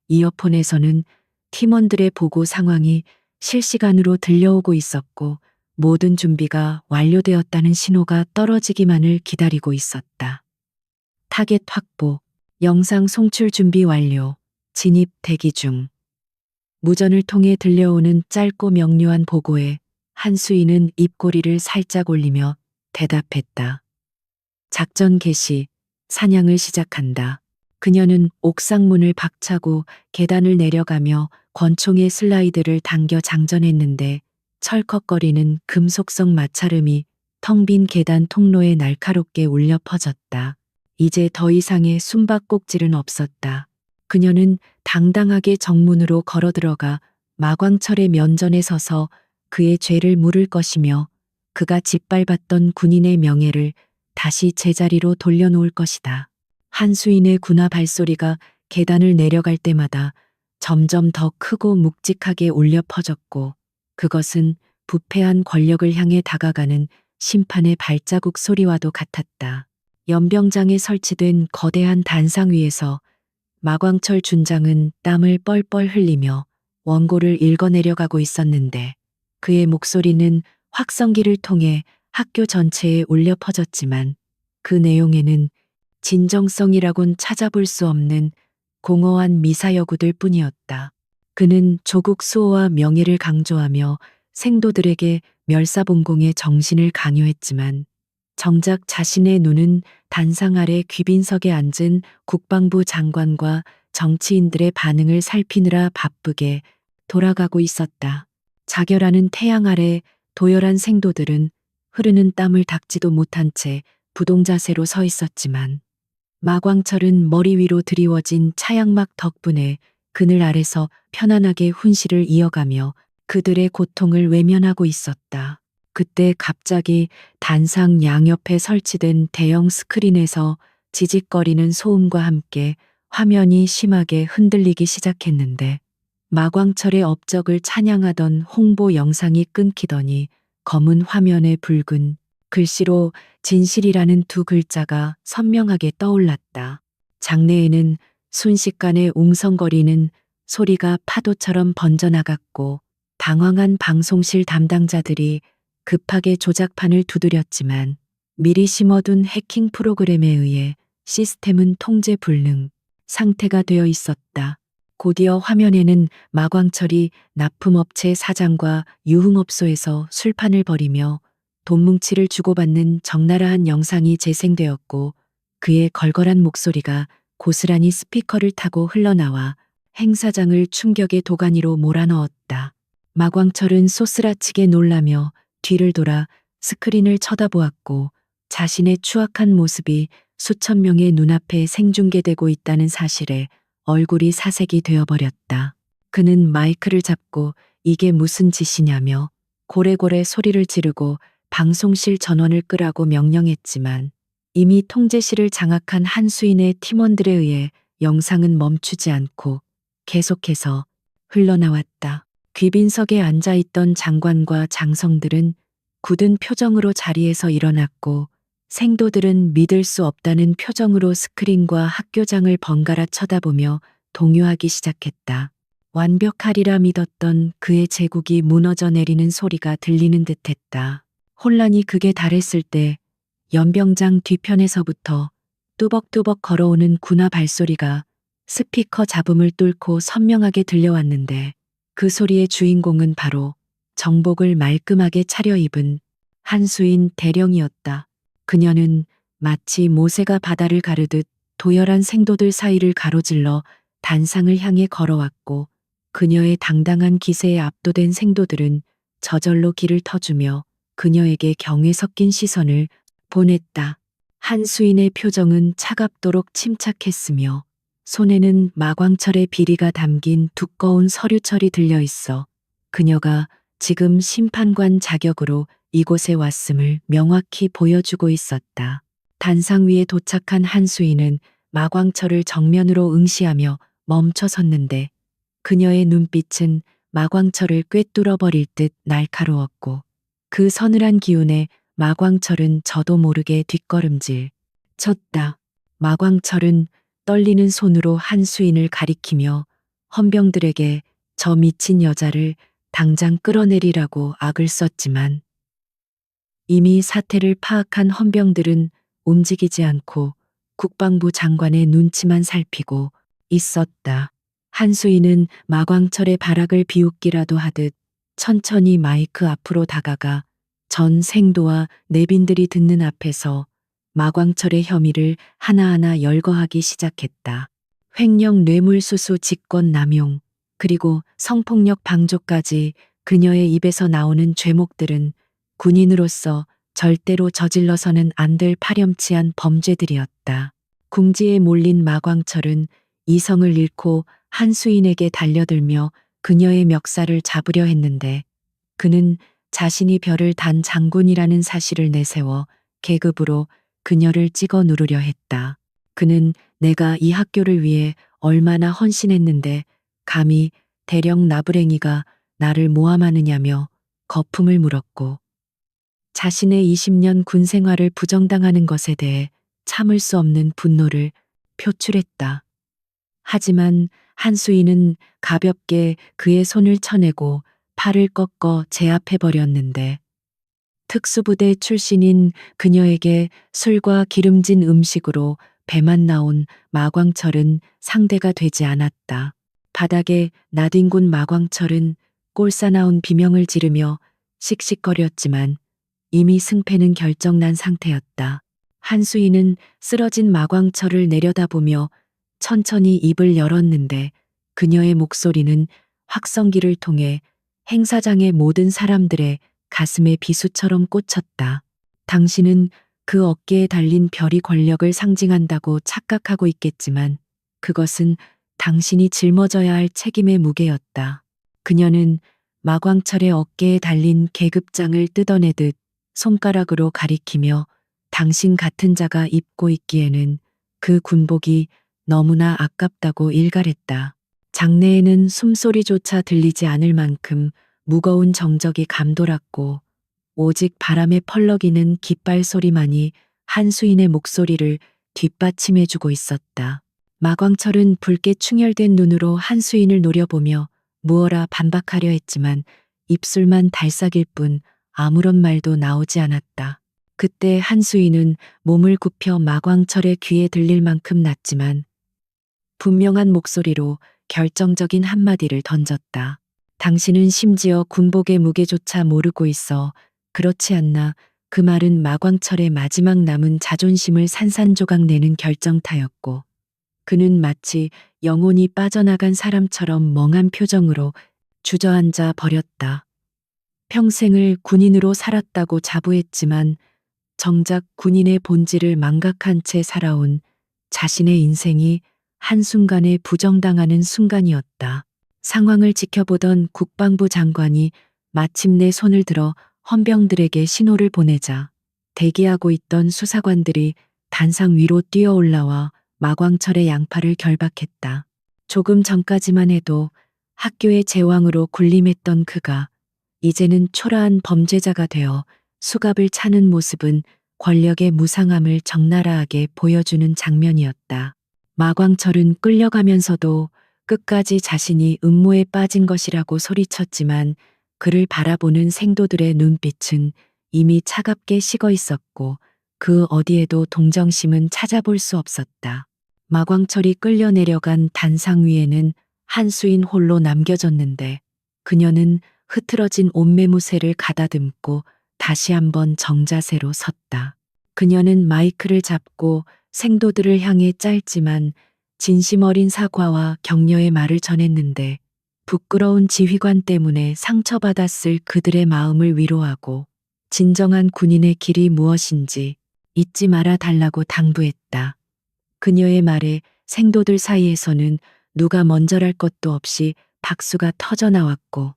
Speaker 1: 이어폰에서는 팀원들의 보고 상황이 실시간으로 들려오고 있었고 모든 준비가 완료되었다는 신호가 떨어지기만을 기다리고 있었다. 타겟 확보, 영상 송출 준비 완료, 진입 대기 중. 무전을 통해 들려오는 짧고 명료한 보고에 한수인은 입꼬리를 살짝 올리며 대답했다. 작전 개시, 사냥을 시작한다. 그녀는 옥상 문을 박차고 계단을 내려가며 권총의 슬라이드를 당겨 장전했는데 철컥거리는 금속성 마찰음이 텅 빈 계단 통로에 날카롭게 울려 퍼졌다. 이제 더 이상의 숨바꼭질은 없었다. 그녀는 당당하게 정문으로 걸어 들어가 마광철의 면전에 서서 그의 죄를 물을 것이며 그가 짓밟았던 군인의 명예를 다시 제자리로 돌려놓을 것이다. 한수인의 군화 발소리가 계단을 내려갈 때마다 점점 더 크고 묵직하게 울려 퍼졌고 그것은 부패한 권력을 향해 다가가는 심판의 발자국 소리와도 같았다. 연병장에 설치된 거대한 단상 위에서 마광철 준장은 땀을 뻘뻘 흘리며 원고를 읽어내려가고 있었는데 그의 목소리는 확성기를 통해 학교 전체에 울려 퍼졌지만 그 내용에는 진정성이라곤 찾아볼 수 없는 공허한 미사여구들 뿐이었다. 그는 조국 수호와 명예를 강조하며 생도들에게 멸사봉공의 정신을 강요했지만 정작 자신의 눈은 단상 아래 귀빈석에 앉은 국방부 장관과 정치인들의 반응을 살피느라 바쁘게 돌아가고 있었다. 자결하는 태양 아래 도열한 생도들은 흐르는 땀을 닦지도 못한 채 부동자세로 서 있었지만 마광철은 머리 위로 드리워진 차양막 덕분에 그늘 아래서 편안하게 훈시를 이어가며 그들의 고통을 외면하고 있었다. 그때 갑자기 단상 양옆에 설치된 대형 스크린에서 지직거리는 소음과 함께 화면이 심하게 흔들리기 시작했는데 마광철의 업적을 찬양하던 홍보 영상이 끊기더니 검은 화면에 붉은 글씨로 진실이라는 두 글자가 선명하게 떠올랐다. 장내에는 순식간에 웅성거리는 소리가 파도처럼 번져나갔고 당황한 방송실 담당자들이 급하게 조작판을 두드렸지만 미리 심어둔 해킹 프로그램에 의해 시스템은 통제 불능 상태가 되어 있었다. 곧이어 화면에는 마광철이 납품업체 사장과 유흥업소에서 술판을 벌이며 돈뭉치를 주고받는 적나라한 영상이 재생되었고 그의 걸걸한 목소리가 고스란히 스피커를 타고 흘러나와 행사장을 충격의 도가니로 몰아넣었다. 마광철은 소스라치게 놀라며 뒤를 돌아 스크린을 쳐다보았고 자신의 추악한 모습이 수천 명의 눈앞에 생중계되고 있다는 사실에 얼굴이 사색이 되어버렸다. 그는 마이크를 잡고 이게 무슨 짓이냐며 고래고래 소리를 지르고 방송실 전원을 끄라고 명령했지만 이미 통제실을 장악한 한수인의 팀원들에 의해 영상은 멈추지 않고 계속해서 흘러나왔다. 귀빈석에 앉아있던 장관과 장성들은 굳은 표정으로 자리에서 일어났고 생도들은 믿을 수 없다는 표정으로 스크린과 학교장을 번갈아 쳐다보며 동요하기 시작했다. 완벽하리라 믿었던 그의 제국이 무너져 내리는 소리가 들리는 듯했다. 혼란이 극에 달했을 때 연병장 뒤편에서부터 뚜벅뚜벅 걸어오는 군화 발소리가 스피커 잡음을 뚫고 선명하게 들려왔는데 그 소리의 주인공은 바로 정복을 말끔하게 차려입은 한수인 대령이었다. 그녀는 마치 모세가 바다를 가르듯 도열한 생도들 사이를 가로질러 단상을 향해 걸어왔고 그녀의 당당한 기세에 압도된 생도들은 저절로 길을 터주며 그녀에게 경에 섞인 시선을 보냈다. 한수인의 표정은 차갑도록 침착했으며 손에는 마광철의 비리가 담긴 두꺼운 서류철이 들려 있어 그녀가 지금 심판관 자격으로 이곳에 왔음을 명확히 보여주고 있었다. 단상 위에 도착한 한수인은 마광철을 정면으로 응시하며 멈춰 섰는데 그녀의 눈빛은 마광철을 꿰뚫어 버릴 듯 날카로웠고 그 서늘한 기운에 마광철은 저도 모르게 뒷걸음질 쳤다. 마광철은 떨리는 손으로 한수인을 가리키며 헌병들에게 저 미친 여자를 당장 끌어내리라고 악을 썼지만 이미 사태를 파악한 헌병들은 움직이지 않고 국방부 장관의 눈치만 살피고 있었다. 한수인은 마광철의 발악을 비웃기라도 하듯 천천히 마이크 앞으로 다가가 전 생도와 내빈들이 듣는 앞에서 마광철의 혐의를 하나하나 열거하기 시작했다. 횡령 뇌물수수 직권 남용 그리고 성폭력 방조까지 그녀의 입에서 나오는 죄목들은 군인으로서 절대로 저질러서는 안 될 파렴치한 범죄들이었다. 궁지에 몰린 마광철은 이성을 잃고 한수인에게 달려들며 그녀의 멱살을 잡으려 했는데 그는 자신이 별을 단 장군이라는 사실을 내세워 계급으로 그녀를 찍어 누르려 했다. 그는 내가 이 학교를 위해 얼마나 헌신했는데 감히 대령 나부랭이가 나를 모함하느냐며 거품을 물었고 자신의 20년 군 생활을 부정당하는 것에 대해 참을 수 없는 분노를 표출했다. 하지만 한수인은 가볍게 그의 손을 쳐내고 팔을 꺾어 제압해버렸는데 특수부대 출신인 그녀에게 술과 기름진 음식으로 배만 나온 마광철은 상대가 되지 않았다. 바닥에 나뒹군 마광철은 꼴사나운 비명을 지르며 씩씩거렸지만 이미 승패는 결정난 상태였다. 한수인은 쓰러진 마광철을 내려다보며 천천히 입을 열었는데 그녀의 목소리는 확성기를 통해 행사장의 모든 사람들의 가슴에 비수처럼 꽂혔다. 당신은 그 어깨에 달린 별이 권력을 상징한다고 착각하고 있겠지만 그것은 당신이 짊어져야 할 책임의 무게였다. 그녀는 마광철의 어깨에 달린 계급장을 뜯어내듯 손가락으로 가리키며 당신 같은 자가 입고 있기에는 그 군복이 너무나 아깝다고 일갈했다. 장내에는 숨소리조차 들리지 않을 만큼 무거운 정적이 감돌았고 오직 바람에 펄럭이는 깃발 소리만이 한수인의 목소리를 뒷받침해주고 있었다. 마광철은 붉게 충혈된 눈으로 한수인을 노려보며 무어라 반박하려 했지만 입술만 달싹일 뿐 아무런 말도 나오지 않았다. 그때 한수인은 몸을 굽혀 마광철의 귀에 들릴 만큼 낮지만 분명한 목소리로 결정적인 한마디를 던졌다. 당신은 심지어 군복의 무게조차 모르고 있어. 그렇지 않나. 그 말은 마광철의 마지막 남은 자존심을 산산조각 내는 결정타였고 그는 마치 영혼이 빠져나간 사람처럼 멍한 표정으로 주저앉아 버렸다. 평생을 군인으로 살았다고 자부했지만 정작 군인의 본질을 망각한 채 살아온 자신의 인생이 한순간에 부정당하는 순간이었다. 상황을 지켜보던 국방부 장관이 마침내 손을 들어 헌병들에게 신호를 보내자 대기하고 있던 수사관들이 단상 위로 뛰어 올라와 마광철의 양팔을 결박했다. 조금 전까지만 해도 학교의 제왕으로 군림했던 그가 이제는 초라한 범죄자가 되어 수갑을 차는 모습은 권력의 무상함을 적나라하게 보여주는 장면이었다. 마광철은 끌려가면서도 끝까지 자신이 음모에 빠진 것이라고 소리쳤지만 그를 바라보는 생도들의 눈빛은 이미 차갑게 식어 있었고 그 어디에도 동정심은 찾아볼 수 없었다. 마광철이 끌려 내려간 단상 위에는 한수인 홀로 남겨졌는데 그녀는 흐트러진 옷매무새를 가다듬고 다시 한번 정자세로 섰다. 그녀는 마이크를 잡고 생도들을 향해 짧지만 진심 어린 사과와 격려의 말을 전했는데 부끄러운 지휘관 때문에 상처받았을 그들의 마음을 위로하고 진정한 군인의 길이 무엇인지 잊지 말아 달라고 당부했다. 그녀의 말에 생도들 사이에서는 누가 먼저랄 것도 없이 박수가 터져 나왔고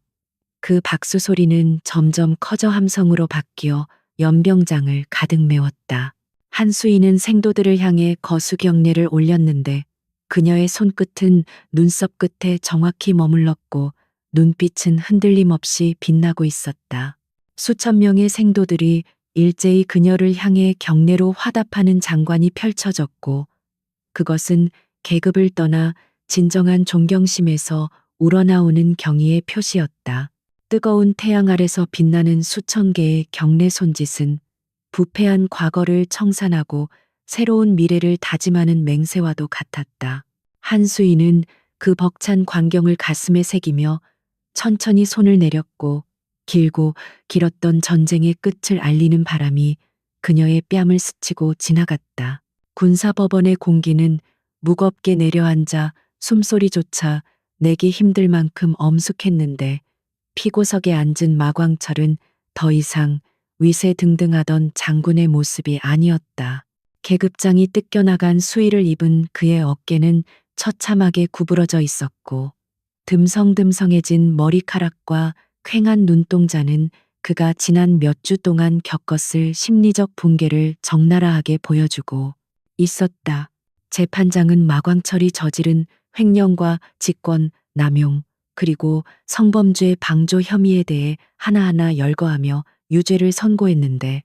Speaker 1: 그 박수 소리는 점점 커져 함성으로 바뀌어 연병장을 가득 메웠다. 한수인은 생도들을 향해 거수경례를 올렸는데 그녀의 손끝은 눈썹 끝에 정확히 머물렀고 눈빛은 흔들림 없이 빛나고 있었다. 수천 명의 생도들이 일제히 그녀를 향해 경례로 화답하는 장관이 펼쳐졌고 그것은 계급을 떠나 진정한 존경심에서 우러나오는 경의의 표시였다. 뜨거운 태양 아래서 빛나는 수천 개의 경례 손짓은 부패한 과거를 청산하고 새로운 미래를 다짐하는 맹세와도 같았다. 한수인은 그 벅찬 광경을 가슴에 새기며 천천히 손을 내렸고 길고 길었던 전쟁의 끝을 알리는 바람이 그녀의 뺨을 스치고 지나갔다. 군사법원의 공기는 무겁게 내려앉아 숨소리조차 내기 힘들 만큼 엄숙했는데 피고석에 앉은 마광철은 더 이상 위세등등하던 장군의 모습이 아니었다. 계급장이 뜯겨나간 수의를 입은 그의 어깨는 처참하게 구부러져 있었고 듬성듬성해진 머리카락과 퀭한 눈동자는 그가 지난 몇 주 동안 겪었을 심리적 붕괴를 적나라하게 보여주고 있었다. 재판장은 마광철이 저지른 횡령과 직권, 남용, 그리고 성범죄 방조 혐의에 대해 하나하나 열거하며 유죄를 선고했는데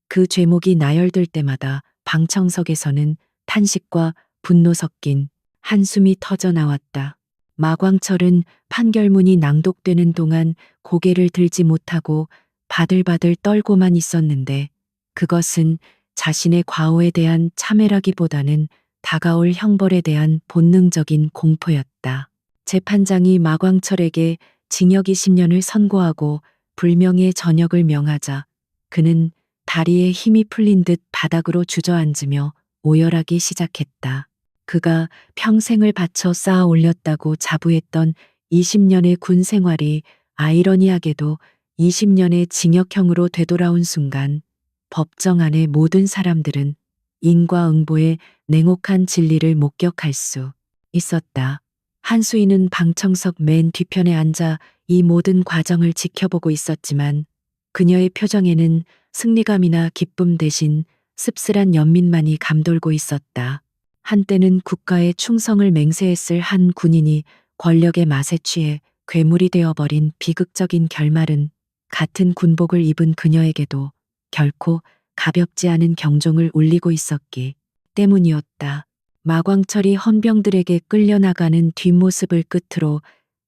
Speaker 1: 그 죄목이 나열될 때마다 방청석에서는 탄식과 분노 섞인 한숨이 터져 나왔다. 마광철은 판결문이 낭독되는 동안 고개를 들지 못하고 바들바들 떨고만 있었는데 그것은 자신의 과오에 대한 참회라기보다는 다가올 형벌에 대한 본능적인 공포였다. 재판장이 마광철에게 징역 20년을 선고하고 불명예 전역을 명하자 그는 다리에 힘이 풀린 듯 바닥으로 주저앉으며 오열하기 시작했다. 그가 평생을 바쳐 쌓아 올렸다고 자부했던 20년의 군 생활이 아이러니하게도 20년의 징역형으로 되돌아온 순간 법정 안의 모든 사람들은 인과응보의 냉혹한 진리를 목격할 수 있었다. 한수인은 방청석 맨 뒤편에 앉아 이 모든 과정을 지켜보고 있었지만 그녀의 표정에는 승리감이나 기쁨 대신 씁쓸한 연민만이 감돌고 있었다. 한때는 국가에 충성을 맹세했을 한 군인이 권력의 맛에 취해 괴물이 되어버린 비극적인 결말은 같은 군복을 입은 그녀에게도 결코 가볍지 않은 경종을 울리고 있었기 때문이었다. 마광철이 헌병들에게 끌려나가는 뒷모습을 끝으로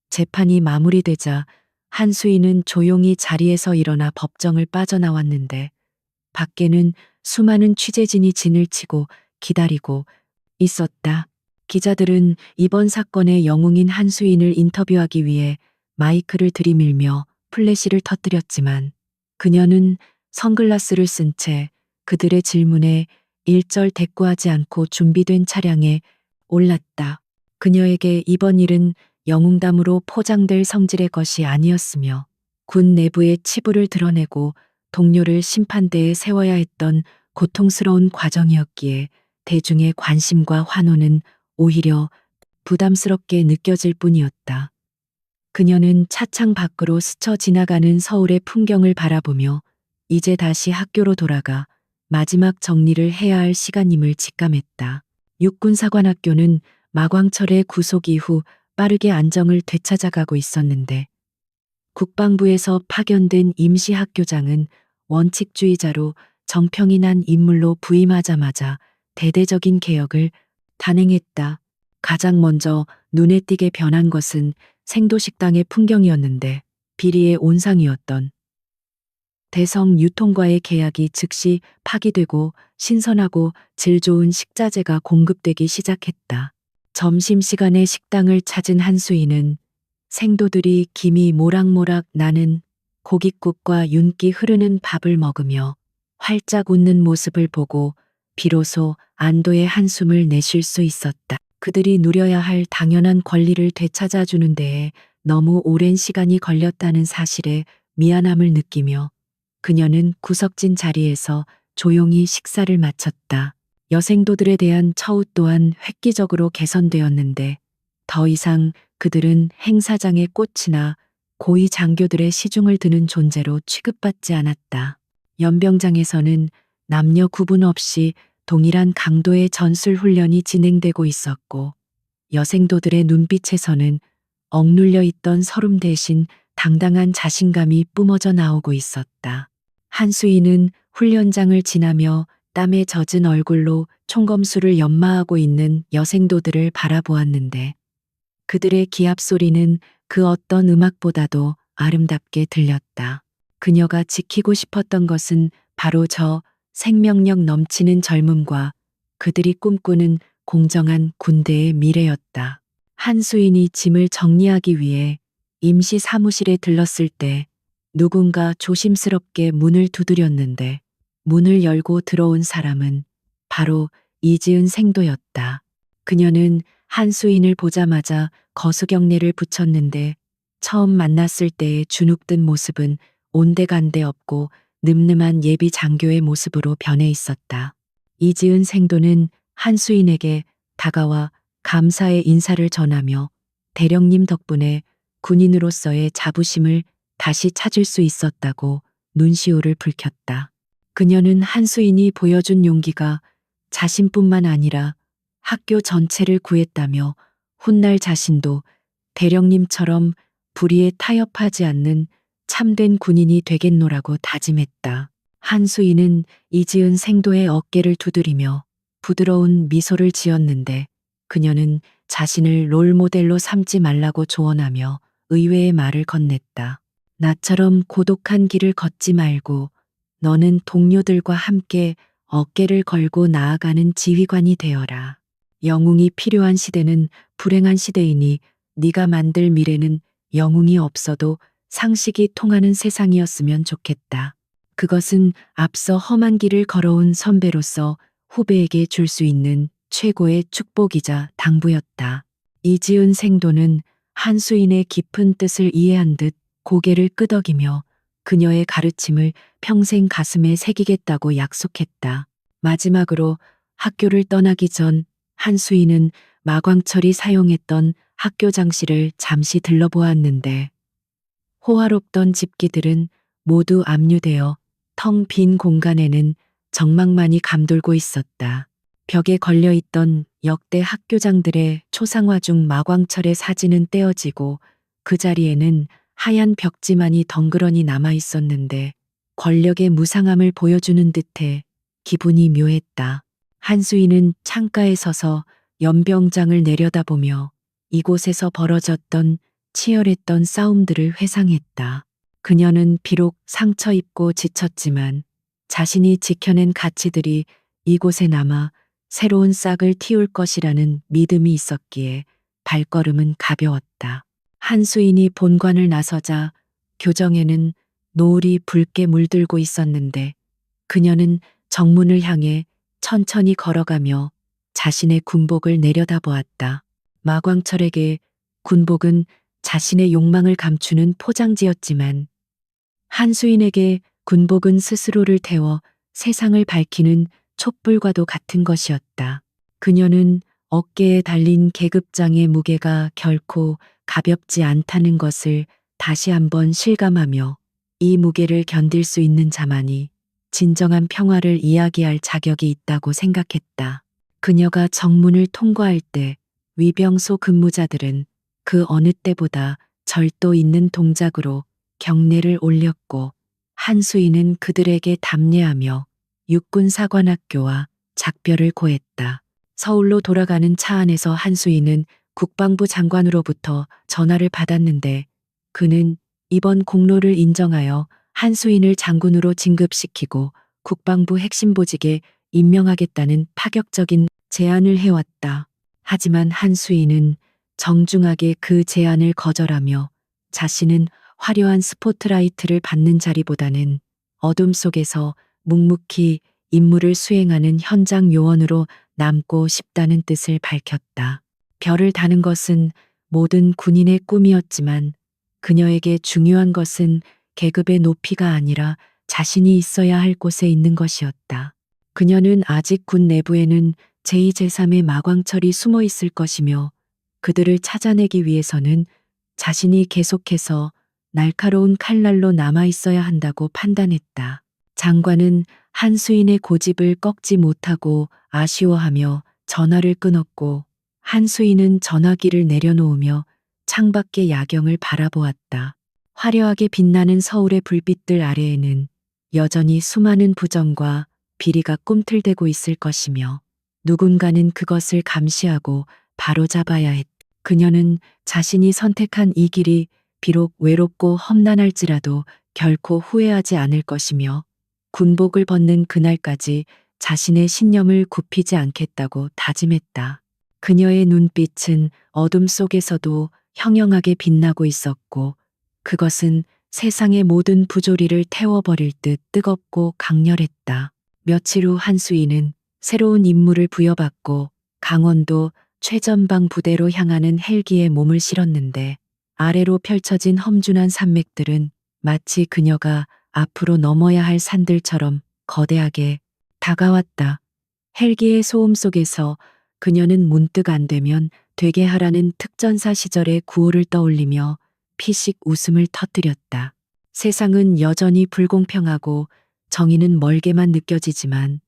Speaker 1: 재판이 마무리되자 한수인은 조용히 자리에서 일어나 법정을 빠져나왔는데 밖에는 수많은 취재진이 진을 치고 기다리고 있었다. 기자들은 이번 사건의 영웅인 한수인을 인터뷰하기 위해 마이크를 들이밀며 플래시를 터뜨렸지만 그녀는 선글라스를 쓴 채 그들의 질문에 일절 대꾸하지 않고 준비된 차량에 올랐다. 그녀에게 이번 일은 영웅담으로 포장될 성질의 것이 아니었으며 군 내부의 치부를 드러내고 동료를 심판대에 세워야 했던 고통스러운 과정이었기에 대중의 관심과 환호는 오히려 부담스럽게 느껴질 뿐이었다. 그녀는 차창 밖으로 스쳐 지나가는 서울의 풍경을 바라보며 이제 다시 학교로 돌아가 마지막 정리를 해야 할 시간임을 직감했다. 육군사관학교는 마광철의 구속 이후 빠르게 안정을 되찾아가고 있었는데 국방부에서 파견된 임시학교장은 원칙주의자로 정평이 난 인물로 부임하자마자 대대적인 개혁을 단행했다. 가장 먼저 눈에 띄게 변한 것은 생도식당의 풍경이었는데 비리의 온상이었던 대성 유통과의 계약이 즉시 파기되고 신선하고 질 좋은 식자재가 공급되기 시작했다. 점심시간에 식당을 찾은 한수인은 생도들이 김이 모락모락 나는 고깃국과 윤기 흐르는 밥을 먹으며 활짝 웃는 모습을 보고 비로소 안도의 한숨을 내쉴 수 있었다. 그들이 누려야 할 당연한 권리를 되찾아주는 데에 너무 오랜 시간이 걸렸다는 사실에 미안함을 느끼며 그녀는 구석진 자리에서 조용히 식사를 마쳤다. 여생도들에 대한 처우 또한 획기적으로 개선되었는데 더 이상 그들은 행사장의 꽃이나 고위 장교들의 시중을 드는 존재로 취급받지 않았다. 연병장에서는 남녀 구분 없이 동일한 강도의 전술 훈련이 진행되고 있었고 여생도들의 눈빛에서는 억눌려 있던 서름 대신 당당한 자신감이 뿜어져 나오고 있었다. 한수인은 훈련장을 지나며 땀에 젖은 얼굴로 총검수를 연마하고 있는 여생도들을 바라보았는데 그들의 기합 소리는 그 어떤 음악보다도 아름답게 들렸다. 그녀가 지키고 싶었던 것은 바로 저 생명력 넘치는 젊음과 그들이 꿈꾸는 공정한 군대의 미래였다. 한수인이 짐을 정리하기 위해 임시 사무실에 들렀을 때 누군가 조심스럽게 문을 두드렸는데 문을 열고 들어온 사람은 바로 이지은 생도였다. 그녀는 한수인을 보자마자 거수경례를 붙였는데 처음 만났을 때의 주눅든 모습은 온데간데 없고 늠름한 예비 장교의 모습으로 변해 있었다. 이지은 생도는 한수인에게 다가와 감사의 인사를 전하며 대령님 덕분에 군인으로서의 자부심을 다시 찾을 수 있었다고 눈시울을 붉혔다. 그녀는 한수인이 보여준 용기가 자신뿐만 아니라 학교 전체를 구했다며 훗날 자신도 대령님처럼 불의에 타협하지 않는 참된 군인이 되겠노라고 다짐했다. 한수인은 이지은 생도의 어깨를 두드리며 부드러운 미소를 지었는데 그녀는 자신을 롤모델로 삼지 말라고 조언하며 의외의 말을 건넸다. 나처럼 고독한 길을 걷지 말고 너는 동료들과 함께 어깨를 걸고 나아가는 지휘관이 되어라. 영웅이 필요한 시대는 불행한 시대이니 네가 만들 미래는 영웅이 없어도 상식이 통하는 세상이었으면 좋겠다. 그것은 앞서 험한 길을 걸어온 선배로서 후배에게 줄 수 있는 최고의 축복이자 당부였다. 이지은 생도는 한수인의 깊은 뜻을 이해한 듯 고개를 끄덕이며 그녀의 가르침을 평생 가슴에 새기겠다고 약속했다. 마지막으로 학교를 떠나기 전 한수인은 마광철이 사용했던 학교장실을 잠시 들러보았는데 호화롭던 집기들은 모두 압류되어 텅 빈 공간에는 정막만이 감돌고 있었다. 벽에 걸려있던 역대 학교장들의 초상화 중 마광철의 사진은 떼어지고 그 자리에는 하얀 벽지만이 덩그러니 남아 있었는데 권력의 무상함을 보여주는 듯해 기분이 묘했다. 한수인은 창가에 서서 연병장을 내려다보며 이곳에서 벌어졌던 치열했던 싸움들을 회상했다. 그녀는 비록 상처 입고 지쳤지만 자신이 지켜낸 가치들이 이곳에 남아 새로운 싹을 틔울 것이라는 믿음이 있었기에 발걸음은 가벼웠다. 한수인이 본관을 나서자 교정에는 노을이 붉게 물들고 있었는데 그녀는 정문을 향해 천천히 걸어가며 자신의 군복을 내려다보았다. 마광철에게 군복은 자신의 욕망을 감추는 포장지였지만 한수인에게 군복은 스스로를 태워 세상을 밝히는 촛불과도 같은 것이었다. 그녀는 어깨에 달린 계급장의 무게가 결코 가볍지 않다는 것을 다시 한번 실감하며 이 무게를 견딜 수 있는 자만이 진정한 평화를 이야기할 자격이 있다고 생각했다. 그녀가 정문을 통과할 때 위병소 근무자들은 그 어느 때보다 절도 있는 동작으로 경례를 올렸고 한수인은 그들에게 답례하며 육군사관학교와 작별을 고했다. 서울로 돌아가는 차 안에서 한수인은 국방부 장관으로부터 전화를 받았는데 그는 이번 공로를 인정하여 한수인을 장군으로 진급시키고 국방부 핵심 보직에 임명하겠다는 파격적인 제안을 해왔다. 하지만 한수인은 정중하게 그 제안을 거절하며 자신은 화려한 스포트라이트를 받는 자리보다는 어둠 속에서 묵묵히 임무를 수행하는 현장 요원으로 남고 싶다는 뜻을 밝혔다. 별을 다는 것은 모든 군인의 꿈이었지만 그녀에게 중요한 것은 계급의 높이가 아니라 자신이 있어야 할 곳에 있는 것이었다. 그녀는 아직 군 내부에는 제2, 제3의 마광철이 숨어 있을 것이며 그들을 찾아내기 위해서는 자신이 계속해서 날카로운 칼날로 남아 있어야 한다고 판단했다. 장관은 한수인의 고집을 꺾지 못하고 아쉬워하며 전화를 끊었고 한수인은 전화기를 내려놓으며 창밖의 야경을 바라보았다. 화려하게 빛나는 서울의 불빛들 아래에는 여전히 수많은 부정과 비리가 꿈틀대고 있을 것이며 누군가는 그것을 감시하고 바로잡아야 했다. 그녀는 자신이 선택한 이 길이 비록 외롭고 험난할지라도 결코 후회하지 않을 것이며 군복을 벗는 그날까지 자신의 신념을 굽히지 않겠다고 다짐했다. 그녀의 눈빛은 어둠 속에서도 형형하게 빛나고 있었고 그것은 세상의 모든 부조리를 태워버릴 듯 뜨겁고 강렬했다. 며칠 후 한수인은 새로운 임무를 부여받고 강원도 최전방 부대로 향하는 헬기에 몸을 실었는데 아래로 펼쳐진 험준한 산맥들은 마치 그녀가 앞으로 넘어야 할 산들처럼 거대하게 다가왔다. 헬기의 소음 속에서 그녀는 문득 안 되면 되게 하라는 특전사 시절의 구호를 떠올리며 피식 웃음을 터뜨렸다. 세상은 여전히 불공평하고 정의는 멀게만 느껴지지만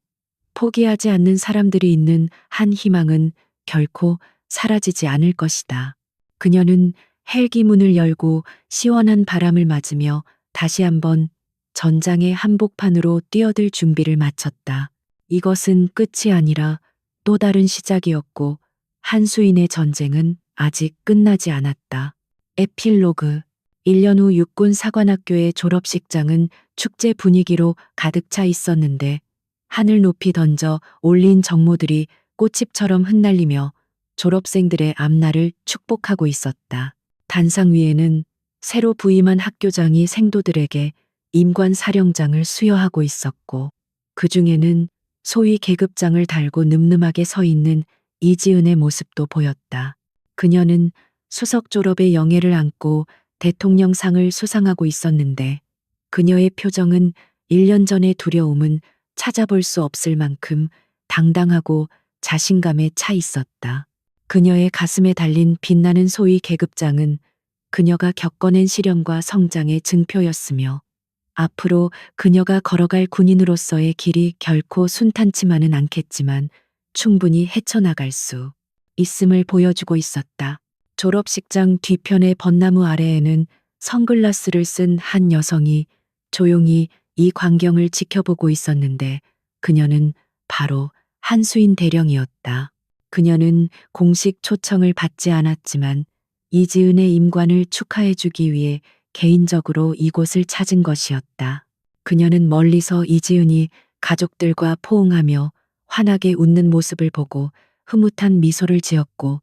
Speaker 1: 포기하지 않는 사람들이 있는 한 희망은 결코 사라지지 않을 것이다. 그녀는 헬기 문을 열고 시원한 바람을 맞으며 다시 한번 전장의 한복판으로 뛰어들 준비를 마쳤다. 이것은 끝이 아니라 또 다른 시작이었고 한수인의 전쟁은 아직 끝나지 않았다. 에필로그 1년 후 육군사관학교의 졸업식장은 축제 분위기로 가득 차 있었는데 하늘 높이 던져 올린 정모들이 꽃잎처럼 흩날리며 졸업생들의 앞날을 축복하고 있었다. 단상 위에는 새로 부임한 학교장이 생도들에게 임관 사령장을 수여하고 있었고 그 중에는 소위 계급장을 달고 늠름하게 서 있는 이지은의 모습도 보였다. 그녀는 수석 졸업의 영예를 안고 대통령상을 수상하고 있었는데 그녀의 표정은 1년 전의 두려움은 찾아볼 수 없을 만큼 당당하고 자신감에 차 있었다. 그녀의 가슴에 달린 빛나는 소위 계급장은 그녀가 겪어낸 시련과 성장의 증표였으며 앞으로 그녀가 걸어갈 군인으로서의 길이 결코 순탄치만은 않겠지만 충분히 헤쳐나갈 수 있음을 보여주고 있었다. 졸업식장 뒤편의 벚나무 아래에는 선글라스를 쓴 한 여성이 조용히 이 광경을 지켜보고 있었는데 그녀는 바로 한수인 대령이었다. 그녀는 공식 초청을 받지 않았지만 이지은의 임관을 축하해주기 위해 개인적으로 이곳을 찾은 것이었다. 그녀는 멀리서 이지은이 가족들과 포옹하며 환하게 웃는 모습을 보고 흐뭇한 미소를 지었고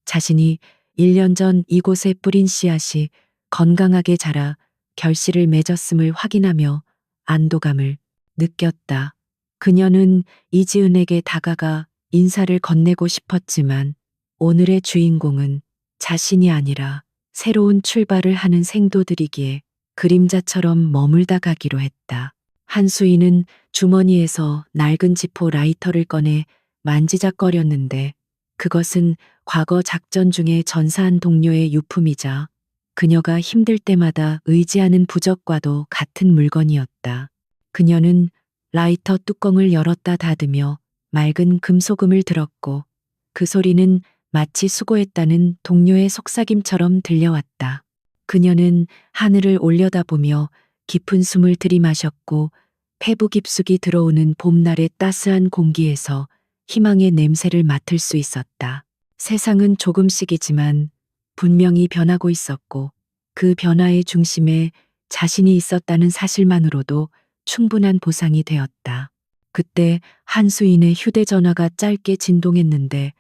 Speaker 1: 자신이 1년 전 이곳에 뿌린 씨앗이 건강하게 자라 결실을 맺었음을 확인하며 안도감을 느꼈다. 그녀는 이지은에게 다가가 인사를 건네고 싶었지만 오늘의 주인공은 자신이 아니라 새로운 출발을 하는 생도들이기에 그림자처럼 머물다 가기로 했다. 한수인은 주머니에서 낡은 지포 라이터를 꺼내 만지작거렸는데 그것은 과거 작전 중에 전사한 동료의 유품이자 그녀가 힘들 때마다 의지하는 부적과도 같은 물건이었다. 그녀는 라이터 뚜껑을 열었다 닫으며 맑은 금소금을 들었고 그 소리는 마치 수고했다는 동료의 속삭임처럼 들려왔다. 그녀는 하늘을 올려다보며 깊은 숨을 들이마셨고 폐부 깊숙이 들어오는 봄날의 따스한 공기에서 희망의 냄새를 맡을 수 있었다. 세상은 조금씩이지만 분명히 변하고 있었고 그 변화의 중심에 자신이 있었다는 사실만으로도 충분한 보상이 되었다. 그때 한수인의 휴대전화가 짧게 진동했는데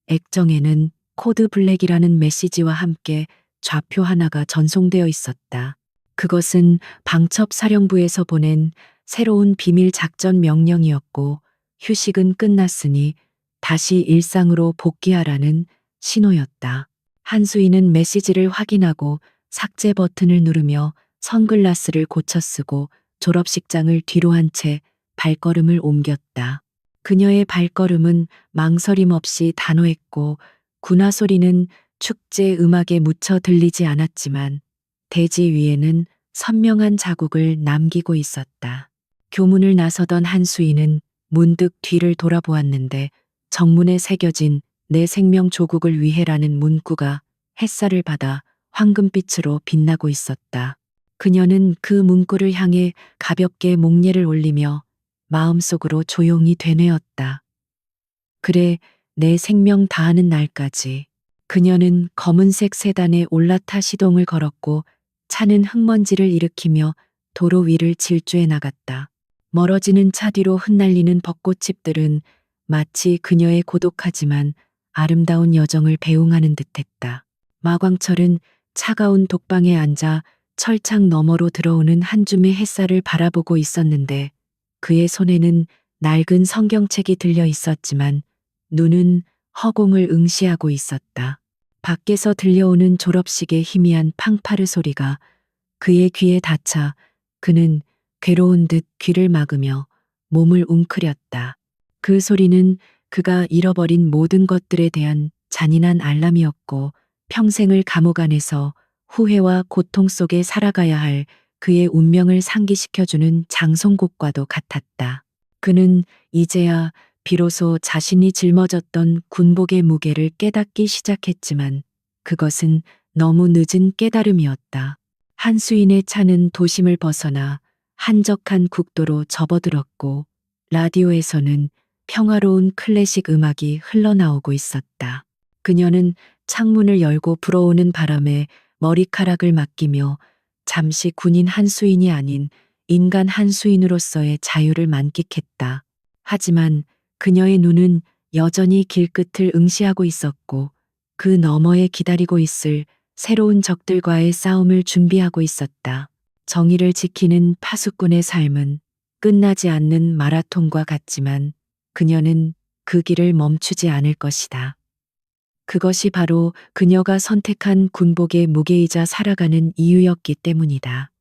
Speaker 1: 액정에는 코드 블랙이라는 메시지와 함께 좌표 하나가 전송되어 있었다. 그것은 방첩 사령부에서 보낸 새로운 비밀 작전 명령이었고 휴식은 끝났으니 다시 일상으로 복귀하라는 신호였다. 한수인은 메시지를 확인하고 삭제 버튼을 누르며 선글라스를 고쳐 쓰고 졸업식장을 뒤로 한 채 발걸음을 옮겼다. 그녀의 발걸음은 망설임 없이 단호했고 군화 소리는 축제 음악에 묻혀 들리지 않았지만 대지 위에는 선명한 자국을 남기고 있었다. 교문을 나서던 한수인은 문득 뒤를 돌아보았는데 정문에 새겨진 내 생명 조국을 위해라는 문구가 햇살을 받아 황금빛으로 빛나고 있었다. 그녀는 그 문구를 향해 가볍게 목례를 올리며 마음속으로 조용히 되뇌었다. 그래, 내 생명 다하는 날까지. 그녀는 검은색 세단에 올라타 시동을 걸었고 차는 흙먼지를 일으키며 도로 위를 질주해 나갔다. 멀어지는 차 뒤로 흩날리는 벚꽃잎들은 마치 그녀의 고독하지만 아름다운 여정을 배웅하는 듯했다. 마광철은 차가운 독방에 앉아 철창 너머로 들어오는 한 줌의 햇살을 바라보고 있었는데 그의 손에는 낡은 성경책이 들려 있었지만 눈은 허공을 응시하고 있었다. 밖에서 들려오는 졸업식의 희미한 팡파르 소리가 그의 귀에 닿자 그는 괴로운 듯 귀를 막으며 몸을 웅크렸다. 그 소리는 그가 잃어버린 모든 것들에 대한 잔인한 알람이었고 평생을 감옥 안에서 후회와 고통 속에 살아가야 할 그의 운명을 상기시켜주는 장송곡과도 같았다. 그는 이제야 비로소 자신이 짊어졌던 군복의 무게를 깨닫기 시작했지만 그것은 너무 늦은 깨달음이었다. 한수인의 차는 도심을 벗어나 한적한 국도로 접어들었고 라디오에서는 평화로운 클래식 음악이 흘러나오고 있었다. 그녀는 창문을 열고 불어오는 바람에 머리카락을 맡기며 잠시 군인 한수인이 아닌 인간 한수인으로서의 자유를 만끽했다. 하지만 그녀의 눈은 여전히 길끝을 응시하고 있었고 그 너머에 기다리고 있을 새로운 적들과의 싸움을 준비하고 있었다. 정의를 지키는 파수꾼의 삶은 끝나지 않는 마라톤과 같지만 그녀는 그 길을 멈추지 않을 것이다. 그것이 바로 그녀가 선택한 군복의 무게이자 살아가는 이유였기 때문이다.